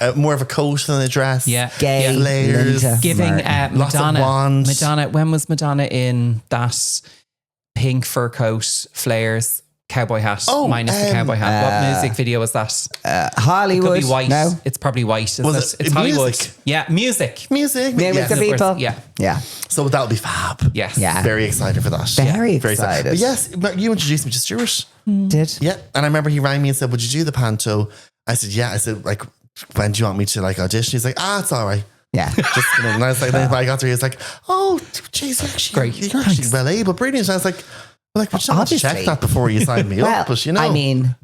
of more of a coat than a dress. Yeah. Gay, layers. Linda. Giving Lots of Madonna. wands. Madonna. When was Madonna in that pink fur coat, flares, cowboy hat, minus the cowboy hat? What music video was that? Hollywood. It could be white. No. It's probably white. Was It's it Hollywood. music? Yeah, music. Music. Name Yes. of the people. Yeah. Yeah. So that'll be fab. Yes. Yeah. Very excited for that. Very excited. But yes, you introduced me to Stuart. Did? Yeah. And I remember he rang me and said, would you do the panto? I said, yeah. I said, like, when do you want me to like audition? He's like, it's all right. Yeah. Just kidding. And I was like, then when I got there, he was like, oh, jeez, you're actually well able, brilliant. And I was like, but you don't Obviously. check that before you sign me up. But I mean,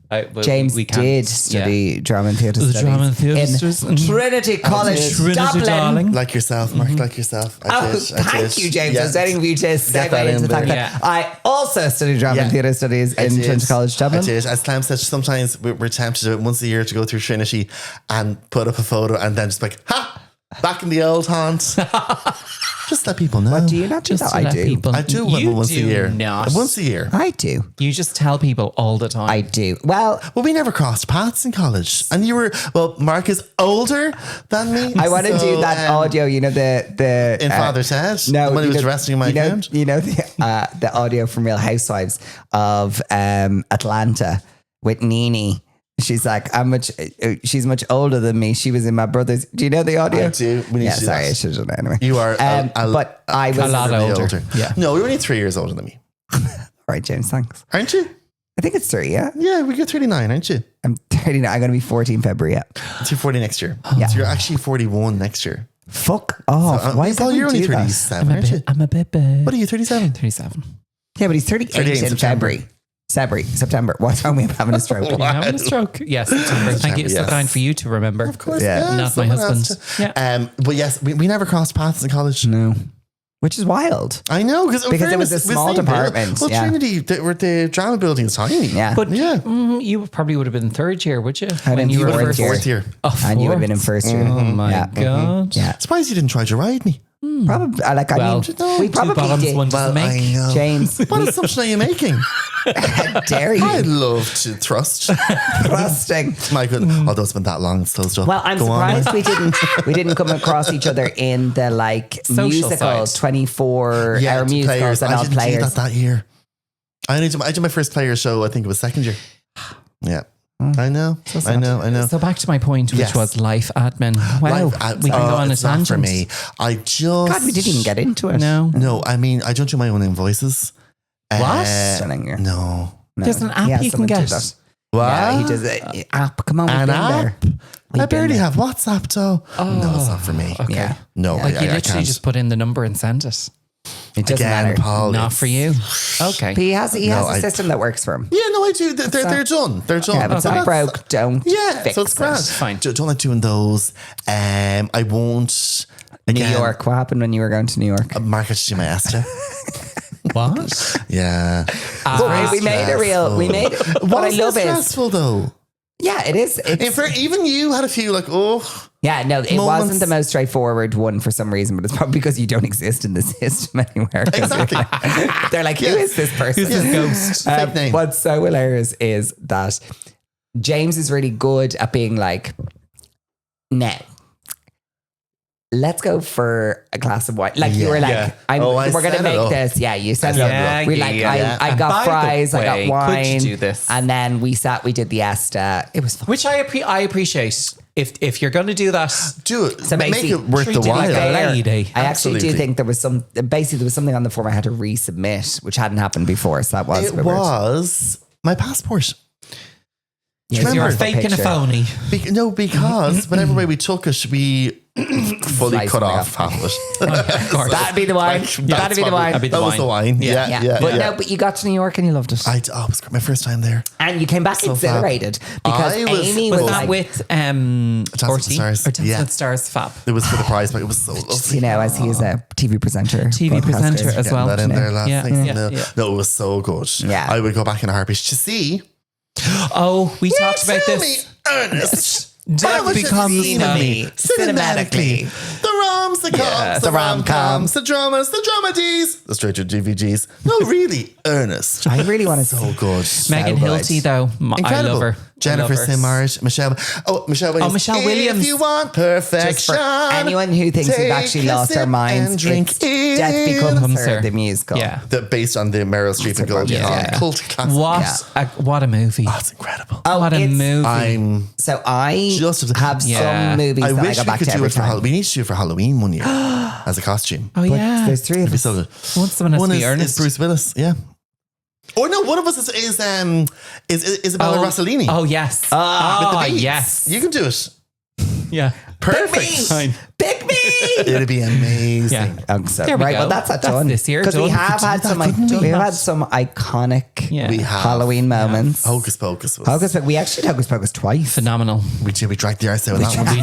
James we can't- did study drama and theatre The studies drama and theatre in studies. Trinity College, Trinity, Dublin. darling. like yourself, Mark, like yourself. I did. Thank you, James. Yeah. I was waiting for you to segue that into in the fact there. that I also studied drama and Yeah. theatre studies I in did. Trinity College, Dublin. I did. As Clem said, sometimes we're tempted to do it once a year to go through Trinity and put up a photo and then just like, back in the old haunt. Just let people know. Do you not do Just that? to I let do. people- I do You once a do year. not. Once a year. I do. You just tell people all the time. I do. Well, Well, we never crossed paths in college. And you were, Mark is older than me. I want to so, do that audio. You know the in Father's Head? No, When he you was know- resting in my you know, account? You know the audio from Real Housewives of Atlanta with Nene. She's like, she's much older than me. She was in my brother's. Do you know the audio? I do. We need Yeah, to do sorry, that. I should have done it anyway. You are but I was a lot considerably older. Yeah. No, you're only 3 years older than me. right, James. Thanks. Aren't you? I think it's 3. Yeah, Yeah, we get 39, aren't you? I'm 39. I'm going to be 14 February. Yeah. You're 40 next year. Yeah. So you're actually 41 next year. Fuck off. Why is Paul, that? you're only do that? 37, aren't you? I'm a bit big. What are you, 37? 37. Yeah, but he's 38 38 in in September. September. What's wrong with him having a stroke? You having a stroke? Yes, September. Thank you. It's so Yes. kind for you to remember. Of course, Yeah. yeah. Not my someone has husband. to. But yes, we never crossed paths in college. No. Which is wild. I know, because Because it was a small department, Well, yeah. Trinity, the drama building is tiny. Yeah. But Yeah. You probably would have been third year, would you? been you were fourth first year. Fourth year. Oh, And you would have been in first year. Oh my Yeah. God. Yeah. Surprised you didn't try to ride me. Probably. Like, I Well, mean, we two probably bottoms, did. one Well, doesn't I make. know. James, What assumption are you making? how dare I'd you? love to thrust. Trusting. My goodness. Although it's been that long, it's still stuff. Well, I'm Go on. surprised we didn't come across each other in the like Social musicals, side. 24-hour to musicals and I all didn't do players. that year. I did my first player show, I think it was second year. Yeah. I know. I know. So back to my point, which Yes. was life admin. Wow, we can go on a it's not tangent. for me. I just God, we didn't even get into it. No, No, I mean I don't do my own invoices. What? Stunning. No. No. There's an app He has you can someone do get. that. What? Yeah, he does an app. Come on, we've An been app? there. I We've been barely there. have WhatsApp though. No, it's not for me. Okay. Yeah. No, Like you I literally can't. just put in the number and send it. It doesn't Again, matter. Paul. Not it's- for you. Okay. But he has a I- system that works for him. Yeah, no, I do. They're done. They're done. Yeah, but it's So not that's- broke. Don't Yeah, fix so it's grand. it. Fine. Don't like doing those. I won't. New Again, York. What happened when you were going to New York? Market to my Esther. What? Yeah. But we made a real. We made. What I love is. stressful though. Yeah, it is. In It's, fact, even you had a few like, oh, yeah, no, it moments. wasn't the most straightforward one for some reason, but it's probably because you don't exist in the system anywhere. exactly. They're like, who is this person? Who's this ghost? Fake name. What's so hilarious is that James is really good at being like, now, let's go for a glass of wine. Like you Yeah. were like, Yeah. we're I going to set it make up. this. Yeah, you said it set up. it up. We like, I And got by the fries, I way, got could wine. you do this? And then we did the Esta. It was fun. Which I appreciate. If you're going to do that, do it. So Make basically, it worth the treat it like while. a lady. I actually do Absolutely. think there was something on the form I had to resubmit, which hadn't happened before. So that was a It bit weird. was my passport. Yeah, Remember- you're it's a faking a picture. phony. No, because whenever way we took it, we fully Slice cut it off off. half of it. Of course. That'd be the wine. That'd be the wine. That'd be the That was the wine. wine. Yeah. Yeah. But no, but you got to New York and you loved it. It was my first time there. And you came back So exhilarated because I was- Amy Was was that like, with with the Orty? Stars. Or Dancing Yeah. with the Stars Fab? It was for the prize, but it was so lovely. you know, as he is a TV presenter. TV presenter broadcaster. as Getting well. that in there, lads. Yeah, Thanks, yeah, no. yeah. No, it was so good. Yeah. I would go back in a heartbeat to see. Oh, we talked about Tell this. me, Ernest. Death how much have becomes you seen of me funny cinematically? The shows, the coms, the rom-coms, the dramas, the dramedies, the straight to DVDs. No, really, Ernest. I really want to. So good. Megan Hilty, though. Incredible. I love her. Jennifer Simard, Michelle Williams. Michelle Williams. If you want perfection. Just for anyone who thinks we've actually lost our minds, it's Death Becomes Her, the musical. Yeah. Based on the Meryl Streep and Goldie Hawn cult classic. What a movie. Oh, it's incredible. What a movie. I have some movies I that I wish go we back could to do every it for time. Halloween. We need to do it for Halloween one year as a costume. Oh, yeah. There's three of It'd be us. so good. Someone has to be is Ernest. Bruce Willis, yeah. Or no, one of us is Isabella Rossellini. Oh, yes. With the beads. Yes. You can do it. Yeah. Perfect. Pick me! It'd be amazing. Yeah. Right, well, that's done. this year. Because we have had some iconic We have Halloween moments. Hocus Pocus. We actually did Hocus Pocus twice. Phenomenal. We dragged the arse out of that one.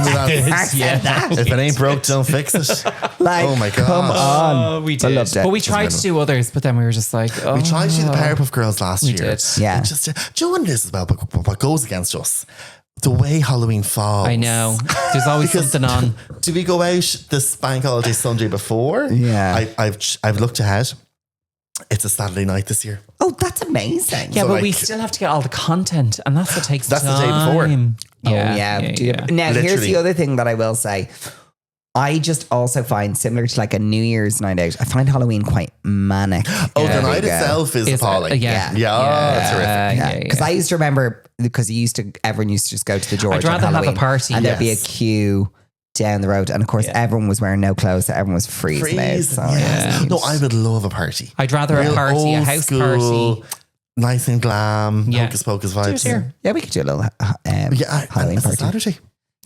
Yeah. If it ain't broke, don't fix it. Like, Oh my God. come on. We I did. loved it. But we tried to do others, but then we were just like, We tried to do the Powerpuff Girls last year. did. Yeah. And do you know what it is as well? But what goes against us? The way Halloween falls. I know. There's always something on. Do we go out this bank holiday Sunday before? Yeah. I've looked ahead. It's a Saturday night this year. Oh, that's amazing. Yeah, So, but we like- still have to get all the content, and that's what takes That's the time. day before. Yeah. Now, here's Literally. the other thing that I will say. I just also find, similar to like a New Year's night out, I find Halloween quite manic. Oh, the night itself is appalling. Yeah. It's horrific. Because I used to remember, because everyone used to just go to the George I'd on rather have a Halloween, party. and there'd be a Yes. queue down the road, and of course everyone was wearing no clothes, so everyone was freezing out. Freeze. So, Yes. No, I would love a party. I'd rather a Real party, a old house school, party. nice and glam, Yeah. Hocus Pocus Do it vibes. here. yeah, we could do a little Halloween it's a party. Saturday.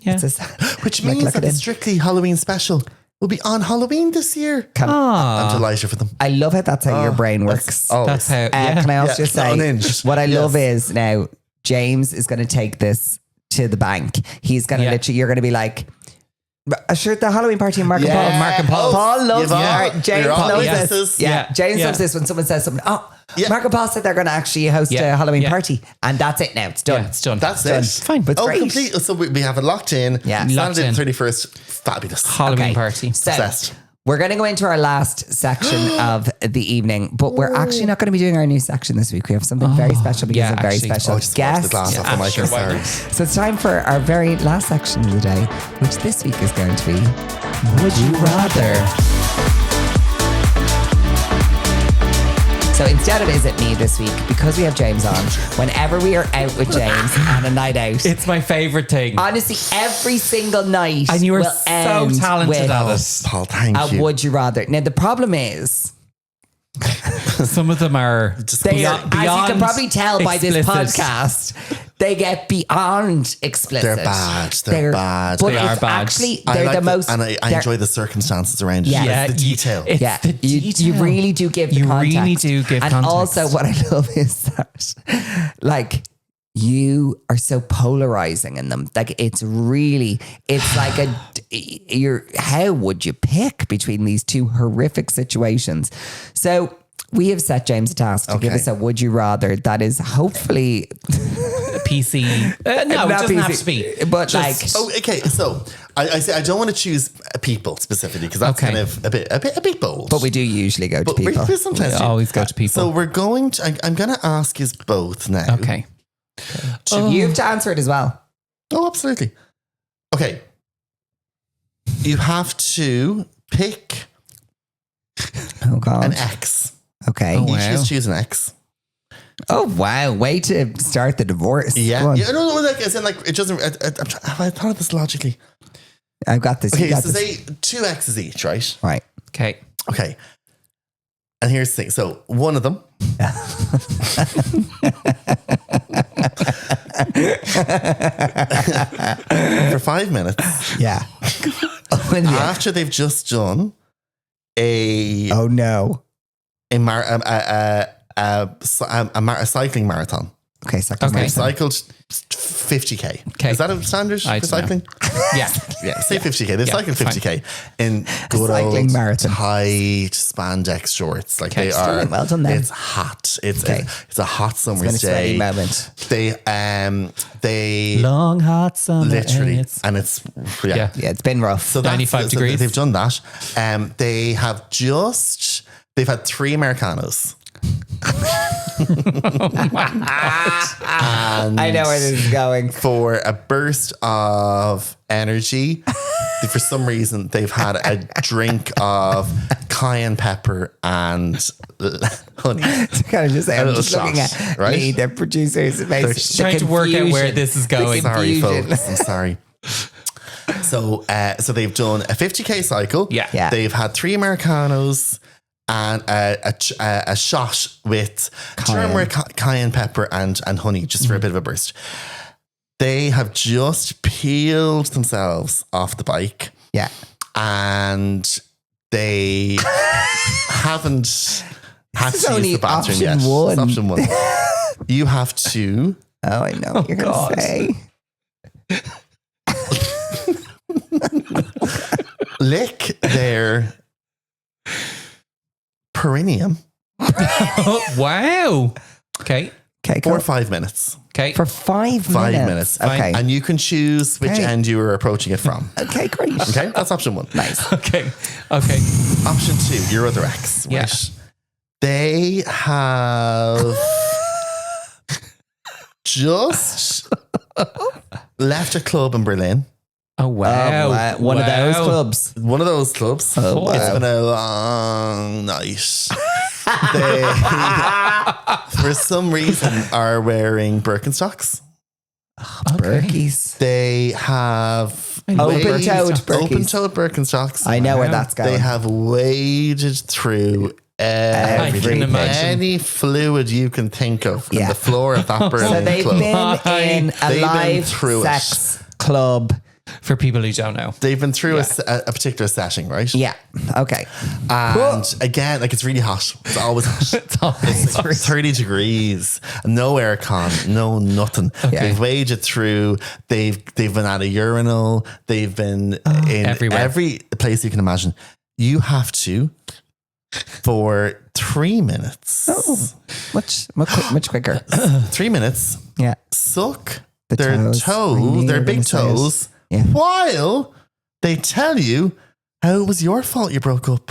Yeah. It's a- Which Like, means look that at the it. Strictly Halloween special will be on Halloween this year. I'm delighted for them. I love it. That's how your brain works. That's how. Can I also just say, unhinged. what I love Yes. is now James is going to take this to the bank. He's going to literally, you're going to be like, sure, the Halloween party in Mark and Paul. Yeah. Mark and Paul. Paul loves You've James you're all loves witnesses. this. Yeah. James Yeah. loves this when someone says something. Oh, Yeah. Mark and Paul said they're going to actually host Yeah. a Halloween Yeah. party. And that's it now. It's done. Yeah, it's done. That's Done. it. Fine, but it's great. complete. So we have it locked in. Yeah. Locked Saturday in. the 31st. Fabulous. Halloween Okay. party. So, Obsessed. we're going to go into our last section of the evening, but we're actually not going to be doing our new section this week. We have something very special because yeah, of a very actually. special Just watch the guest. glass off the mic. sure, why Sorry. not? So it's time for our very last section of the day, which this week is going to be Would You Rather? So instead of Is It Me this week, because we have James on, whenever we are out with James on a night out, It's my favorite thing. honestly, every single night And you are will so end talented with at it. Paul, thank a you. Would You Rather. Now, the problem is, Some of them are they are, as you beyond can probably tell by this explicit. podcast, they get beyond explicit. They're bad. They're bad. But They are it's bad. actually, I they're like the most. and I they're- enjoy the circumstances around it. Yeah. Yeah, the detail. It's Yeah, the you detail. really do give the You context. really do give and context. also, what I love is that, like, you are so polarizing in them. Like, it's really, it's like how would you pick between these two horrific situations? So we have set James a task to give Okay. us a would you rather that is hopefully PC. No, it not doesn't have PC, to be. but Just- like, Oh, okay. So I say I don't want to choose people specifically because that's Okay. kind of a bit bold. but we do usually go to But people. we sometimes We do. always go to people. So we're going to. I'm going to ask you both now. Okay. You have to answer it as well. Oh, absolutely. Okay. You have to pick Oh God. an X. Okay. Oh, You wow. just choose an X. Oh wow! Way to start the divorce. Go Yeah. on. Yeah. No, like as in like it doesn't. Have I thought of this logically? I've got this. You Okay, got so this. say 2 X's each, right? Right. Okay. Okay. And here's the thing. So one of them. For 5 minutes Yeah. after they've just done a Oh no. a cycling marathon. Okay. So Okay. Cycled 50k. Okay. Is that a standard I for don't know. cycling? Yeah. Yeah, say 50k. They've cycled fine. 50k in good cycling old marathon. tight spandex shorts. Like they Okay. are. Well done then. It's hot. It's Okay. it's a hot summer's been a sweaty day. moment. They Long hot summer. literally, and and it's Yeah. Yeah, it's been rough. So that's- 95 degrees. They've done that. They've had 3 Americanos. I know where this is going. For a burst of energy, for some reason, they've had a drink of cayenne pepper and honey. Kind of just, I'm little just looking shot, at right? me, the producers, trying to work out where this is going. Sorry, Confusion. folks. I'm sorry. So they've done a 50k cycle. Yeah. Yeah. They've had 3 Americanos and a shot with turmeric, cayenne pepper, and honey, just for a bit of a burst. They have just peeled themselves off the bike, Yeah. and they haven't had is to use only the bathroom option yet. one. It's option 1. You have to Oh, I know what you're going God. to say. lick their perineum Oh, wow. Okay. Okay, for cool. 5 minutes. Okay. For 5 5 minutes. minutes. Okay. And you can choose which Okay. end you are approaching it from. Okay, great. Okay, that's option 1. Nice. Okay. Okay. Option 2, your other ex. Yeah. Right? They have just left a club in Berlin. Oh, wow. Oh, wow. One of those Wow. clubs. One of those clubs. Oh, It's wow. been a long night. They, for some reason, are wearing Birkenstocks. Okay. Berkeys. They have Open-toed Birkies. open-toed Birkenstocks. I know where Wow. that's going. They have waded through can imagine. any fluid you can think of in Yeah. the floor of that Berlin So they've club. been in a They've been live through it. sex club. For people who don't know. They've been through a particular setting, right? Yeah. Okay. And again, like it's really hot. It's always hot. It's always It's 30 degrees, no aircon, no nothing. They've waded through. They've been at a urinal. They've been in Everywhere. every place you can imagine. You have to, for 3 minutes, Much quicker. 3 minutes, Yeah. suck The their toes. I knew you their were big gonna say it. toes, Yeah. while they tell you how it was your fault you broke up.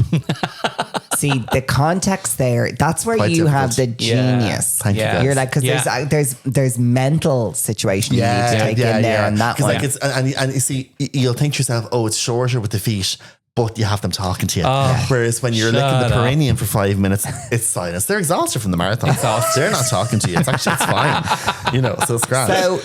See the context there. That's where Quite you have the difficult. genius. Thank you, Yeah. guys. You're like, because there's mental situation you need to take in there on that 'Cause one. like it's and you see, you'll think to yourself, oh, it's shorter with the feet, but you have them talking to you. Whereas when you're licking the Shut up. perineum for 5 minutes, it's silence. They're exhausted from the marathon. They're not talking to you. It's fine. So it's grand. So,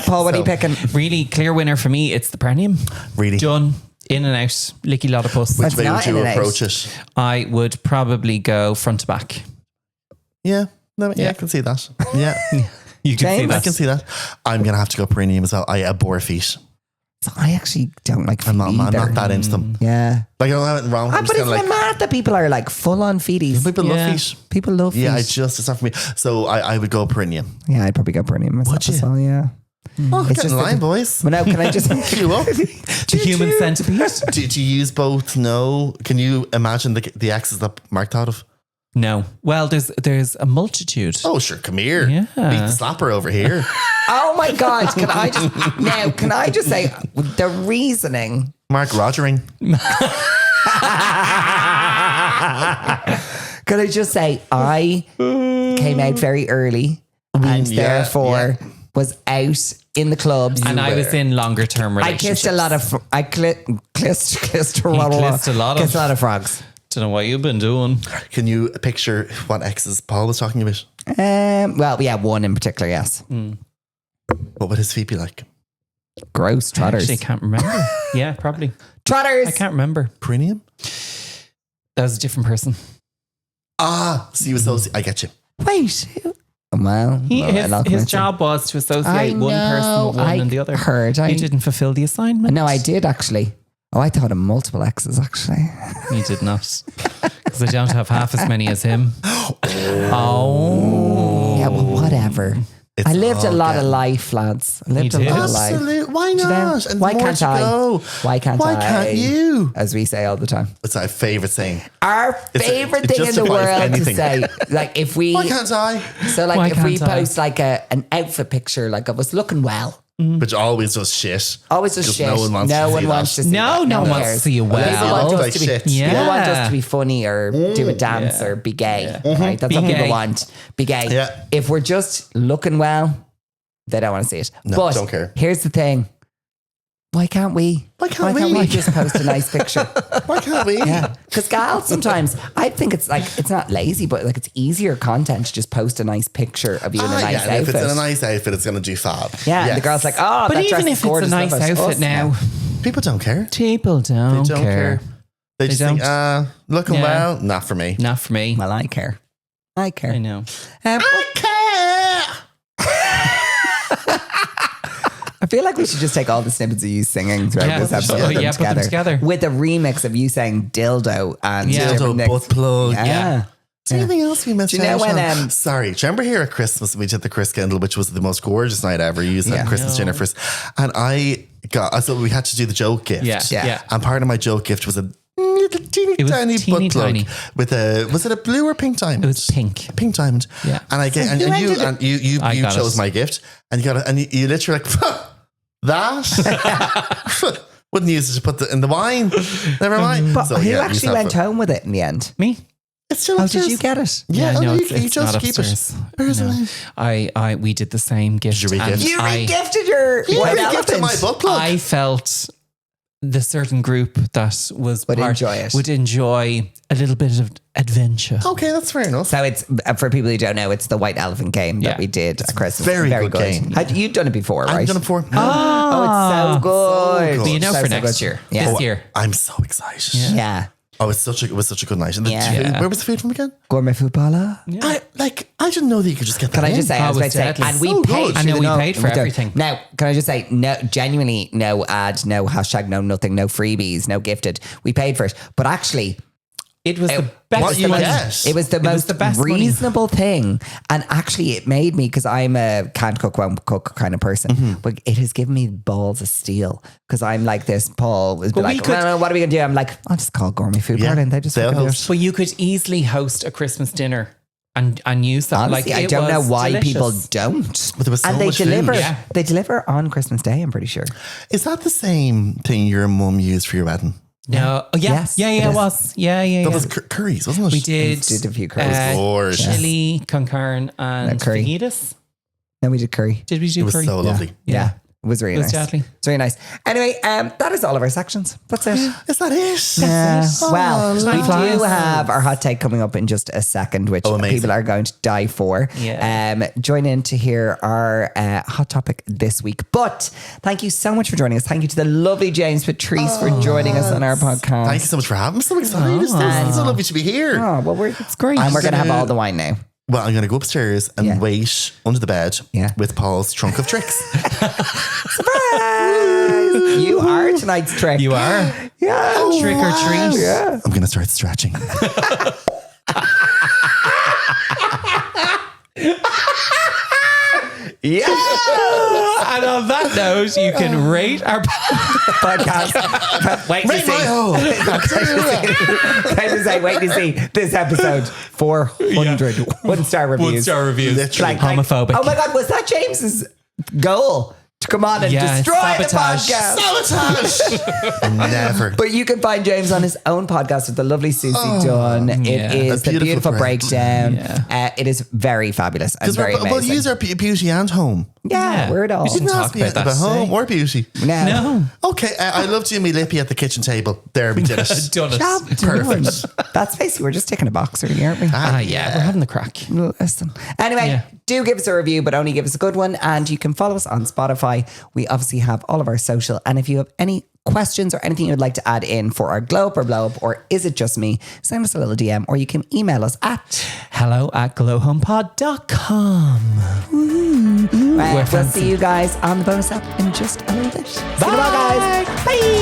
Paul, what are you picking? Really clear winner for me. It's the perineum. Really, Done. In and out. Licky lot of puss. which It's way not would you in and out. approach it? I would probably go front to back. Yeah, no, yeah, I can see that. Yeah, You can see James? I that. can see that. I'm gonna have to go perineum as well. I abhor feet. So I actually don't like feet I'm not either. that into them. Yeah. Like I don't have it wrong. I'm But just it's kinda like, mad that people are like full on feeties. people Yeah. love feet. People love feet. Yeah, it's not for me. So I would go perineum. Yeah, I'd probably go perineum myself Would you? as well, yeah. Oh, It's get in just line, that- boys. Well, no, can I just... You up? The human centipede? Do you use both? No. Can you imagine the X's that Mark thought of? No. Well, there's a multitude. Oh, sure. Come here. Yeah. Beat the slapper over here. Oh my God. Can I just say the reasoning... Mark Rogering. Can I just say I came out very early and Yeah, therefore was out in the clubs. And I was in longer term I relationships. kissed a lot of... kissed a lot of frogs. Don't know what you've been doing. Can you picture what X's Paul was talking about? Well, yeah, one in particular, yes. What would his feet be like? Gross I trotters. actually can't remember. Yeah, probably. Trotters. I can't remember. Perineum? That was a different person. Ah, so you associate. I get you. Wait. Well, His job was to associate one person with one and the other. You didn't fulfill the assignment. No, I did actually. Oh, I thought of multiple X's actually. You did not. Because I don't have half as many as him. Oh. Yeah, well, whatever. It's I lived a all lot of getting- life, lads. I lived a did? lot of life. Absolutely. Why Do you know? not? And Why more can't to I? go. Why can't Why I? can't you? As we say all the time. It's our favorite saying. Our favorite it thing in the justifies world anything. to say. Like if we Why can't I? so like Why if we can't I? post like an outfit picture like of us looking well. Which always does shit. Always just 'Cause shit. No one wants to see that. to see No, that. no one one wants to cares. see you People well. want us Like to be, shit. Yeah. People want us to be funny or do a dance or be gay. Right? That's Be what people gay. want. Be gay. Yeah. If we're just looking well, they don't want to see it. No, but don't care. Here's the thing. Why can't we? Why can't we? just post a nice picture? Why can't we? Yeah, because gals sometimes I think it's like it's not lazy, but like it's easier content to just post a nice picture of you in a nice and if outfit. it's in a nice outfit, it's going to do fab. yeah, and the Yes. girl's like, oh, But that dress even is if it's a gorgeous, nice love it. outfit Us, now, People don't care. people They don't, don't care. They just think, looking Yeah. well, not for me. Not for me. Well, I care. I care. I know. I feel like we should just take all the snippets of you singing throughout Yeah, this episode. sure. Yeah, put them together. with a remix of you saying dildo and Yeah. different Dildo, things. butt plug. Yeah. Is there anything else we missed Do you know out when, on? Sorry, do you remember here at Christmas we did the Chris Kendall, which was the most gorgeous night ever. You used that Christmas dinner first, and so we had to do the joke gift. Yeah. And part of my joke gift was a little teeny It was tiny teeny butt plug tiny. with was it a blue or pink diamond? It was pink. Pink diamond. Yeah. And I get and you I got chose it. my gift and you got it and you literally like that. Wouldn't use it to put in the wine. Never mind. But So, who yeah, actually went home with it in the end? Me? It's still How upstairs. did you get it? Yeah, no, you it's just not keep upstairs. it. Where's No. it? We did the same gift. you re-gift? and You I- re-gifted your white gifted elephant. my butt plug. I felt the certain group that was Would part enjoy it. would enjoy a little bit of adventure. Okay, that's fair enough. So it's for people who don't know, it's the white elephant game that Yeah. we did at Christmas. very good game. You've done it before, right? I've done it before. Oh, it's so good. But you know, So, for so next good. year, Yeah. this year, I'm so excited. Yeah. Oh, it was such a good night. And the Yeah. food, Yeah. where was the food from again? Gourmet footballer. I didn't know that you could just get that. Can I just say, I was Oh, about it's to say, deadly. and we So paid. good. I know through we the- paid for we don't- everything. Now, can I just say, no, genuinely, no ad, no hashtag, no nothing, no freebies, no gifted. We paid for it, but actually, it was the It best. What you money. get? it was the most the best money. reasonable thing. And actually, it made me, because I'm a can't cook, won't cook kind of person, Mm-hmm. but it has given me balls of steel. Because I'm like this, Paul was But we like, could- well, what are we going to do? I'm like, I'll just call Gourmet Food Yeah, Party and they just they'll fucking do host. it. But you could easily host a Christmas dinner and use that. Honestly, like I it don't know was why delicious. people don't. But there was so and they much food. deliver. Yeah. They deliver on Christmas Day, I'm pretty sure. Is that the same thing your mum used for your wedding? No, oh, yeah, Yes, yeah, it yeah, it is. was, yeah. That was curries, wasn't it? We did. Did a few curries. Gorgeous. Chili, con carne, and curry. fajitas. Then we did curry. Did we do It was curry? so lovely. Yeah. It was really It was nice. deadly. It's really nice. Anyway, that is all of our sections. That's it. Is that it? Yeah. Well, we flies. do have our hot take coming up in just a second, which amazing. people are going to die for. Yeah. Join in to hear our hot topic this week. But thank you so much for joining us. Thank you to the lovely James Patrice for joining us on our podcast. Thank you so much for having me. I'm so excited. It's so lovely to be here. Oh, well, it's great. And we're going to have all the wine now. Well, I'm going to go upstairs and Yeah. wait under the bed Yeah. with Paul's trunk of tricks. Surprise! You are tonight's trick. You are. Yeah. Trick or treat. Yeah. I'm going to start stretching. Yeah. And on that note, you can rate our Podcast. Wait to Right, see. my hole. Can I just say, wait to see this episode 400 one-star reviews. 1-star reviews. Literally. Homophobic. Oh my God, was that James's goal? To come on and Yeah, destroy sabotage. the podcast. Sabotage. Never. But you can find James on his own podcast with the lovely Susie Dunn. yeah. It is A the beautiful beautiful breakdown. Yeah. It is very fabulous and very Well, amazing. use our beauty and home. yeah, we're it all. We didn't Didn't talk ask me about that about home today. or beauty. No. Okay, I love doing me lippy at the kitchen table. There, we did it. Done it. Job done. That's basically, we're just taking a box, really, aren't we? Ah, yeah, we're having the crack. Listen. Anyway, Yeah. do give us a review, but only give us a good one. And you can follow us on Spotify. We obviously have all of our social. And if you have any questions or anything you'd like to add in for our glow up or blow up, or is it just me, send us a little DM, or you can email us at hello@glowhomepod.com. we'll fancy. see you guys on the bonus app in just a little bit. See you tomorrow, guys. Bye.